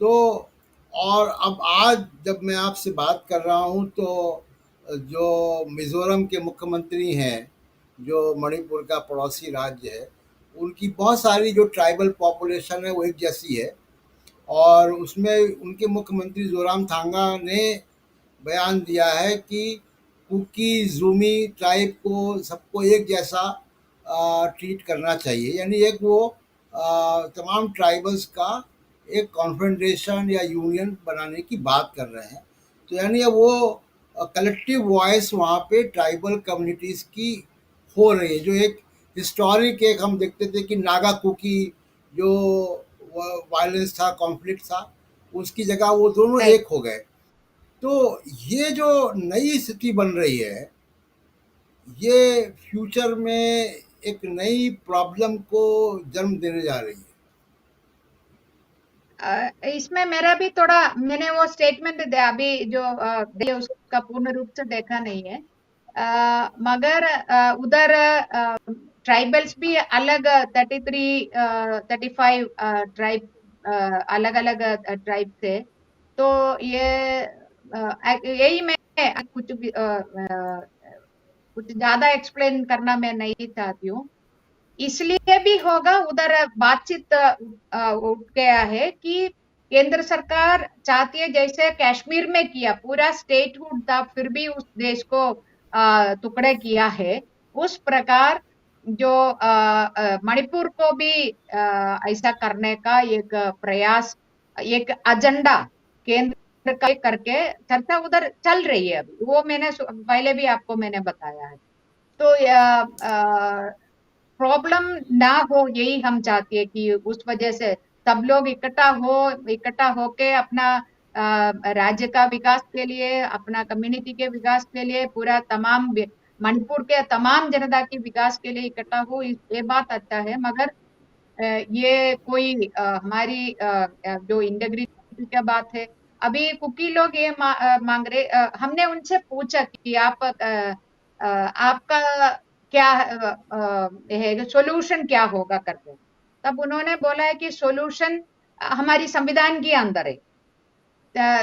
तो और अब आज जब मैं आपसे बात कर रहा हूँ तो जो मिजोरम के मुख्यमंत्री हैं, जो मणिपुर का पड़ोसी राज्य है, उनकी बहुत सारी जो ट्राइबल पॉपुलेशन है वो एक जैसी है। और उसमें उनके मुख्यमंत्री जोरामथांगा ने बयान दिया है कि कुकी ज़ूमी ट्राइब को सबको एक जैसा ट्रीट करना चाहिए, यानी एक वो तमाम ट्राइबल्स का एक कॉन्फेडरेशन या यूनियन बनाने की बात कर रहे हैं। तो यानी अब वो कलेक्टिव वॉइस वहाँ पे ट्राइबल कम्युनिटीज़ की हो रही है। जो एक हिस्टोरिक एक हम देखते थे कि नागा कुकी जो वायलेंस था, कॉन्फ्लिक्ट था, उसकी जगह वो दोनों एक हो गए। तो ये जो नई स्थिति बन रही है, ये फ्यूचर में एक नई प्रॉब्लम को जन्म देने जा रही है। इसमें मेरा भी थोड़ा, मैंने वो स्टेटमेंट दिया अभी जो दिया, उसका पूर्ण रूप से देखा नहीं है। मगर उधर ट्राइबल्स भी अलग 33 35 ट्राइब, अलग अलग ट्राइब थे। तो ये यही मैं कुछ भी कुछ ज्यादा एक्सप्लेन करना मैं नहीं चाहती हूँ। इसलिए भी होगा, उधर बातचीत उठ गया है कि केंद्र सरकार चाहती है, जैसे कश्मीर में किया, पूरा स्टेटहुड था फिर भी उस देश को टुकड़े किया है, उस प्रकार जो मणिपुर को भी ऐसा करने का एक प्रयास, एक एजेंडा केंद्र का करके चर्चा उधर चल रही है अभी। वो मैंने पहले भी आपको मैंने बताया है। तो प्रॉब्लम ना हो, यही हम चाहते हैं कि उस वजह से सब लोग इकट्ठा होके अपना राज्य का विकास के लिए, अपना कम्युनिटी के विकास के लिए, पूरा तमाम मणिपुर के तमाम जनता के विकास के लिए इकट्ठा हो, ये बात अच्छा है। मगर ये कोई हमारी जो इंटीग्रिटी का बात है, अभी कुकी लोग ये मांग रहे, हमने उनसे पूछा कि आपका क्या है, सोल्यूशन क्या होगा करके। तब उन्होंने बोला है कि सोल्यूशन हमारी संविधान के अंदर है,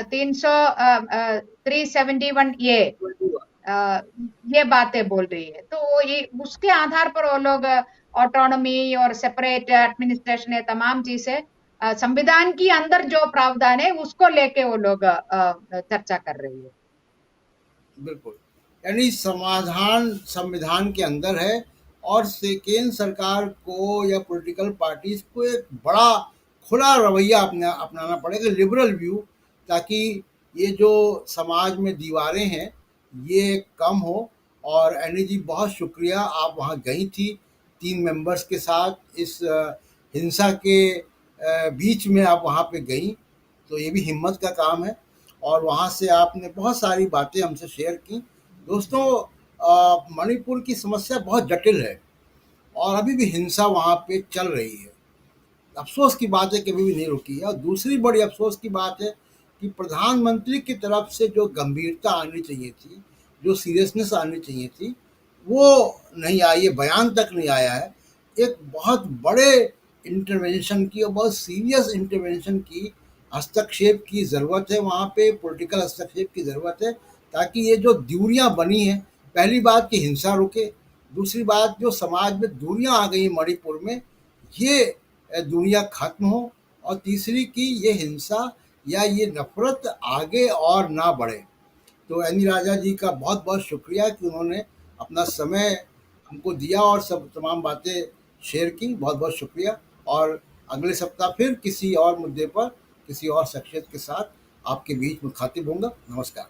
371 ये बातें बोल रही है। तो ये उसके आधार पर वो लोग ऑटोनॉमी और सेपरेट एडमिनिस्ट्रेशन, तमाम चीजें संविधान के अंदर जो प्रावधान है उसको लेके वो लोग चर्चा कर रही है। बिल्कुल, यानी समाधान संविधान के अंदर है और केंद्र सरकार को या पॉलिटिकल पार्टीज को एक बड़ा खुला रवैया अपनाना पड़ेगा, लिबरल व्यू, ताकि ये जो समाज में दीवारें हैं ये कम हो। और एनी जी बहुत शुक्रिया, आप वहाँ गई थी 3 मेंबर्स के साथ, इस हिंसा के बीच में आप वहाँ पे गई, तो ये भी हिम्मत का काम है। और वहाँ से आपने बहुत सारी बातें हमसे शेयर की। दोस्तों, मणिपुर की समस्या बहुत जटिल है और अभी भी हिंसा वहाँ पे चल रही है। अफ़सोस की बात है कि अभी भी नहीं रुकी है। और दूसरी बड़ी अफ़सोस की बात है कि प्रधानमंत्री की तरफ से जो गंभीरता आनी चाहिए थी, जो सीरियसनेस आनी चाहिए थी, वो नहीं आई है, बयान तक नहीं आया है। एक बहुत बड़े इंटरवेंशन की और बहुत सीरियस इंटरवेंशन की, हस्तक्षेप की ज़रूरत है वहाँ पे, पॉलिटिकल हस्तक्षेप की ज़रूरत है, ताकि ये जो दूरियां बनी हैं, पहली बात कि हिंसा रुके, दूसरी बात जो समाज में दूरियां आ गई मणिपुर में, ये दूरियां खत्म हो, और तीसरी कि ये हिंसा या ये नफरत आगे और ना बढ़े। तो एनी राजा जी का बहुत बहुत शुक्रिया कि उन्होंने अपना समय हमको दिया और सब तमाम बातें शेयर की। बहुत बहुत शुक्रिया। और अगले सप्ताह फिर किसी और मुद्दे पर किसी और शख्सियत के साथ आपके बीच मुखातिब होऊंगा। नमस्कार।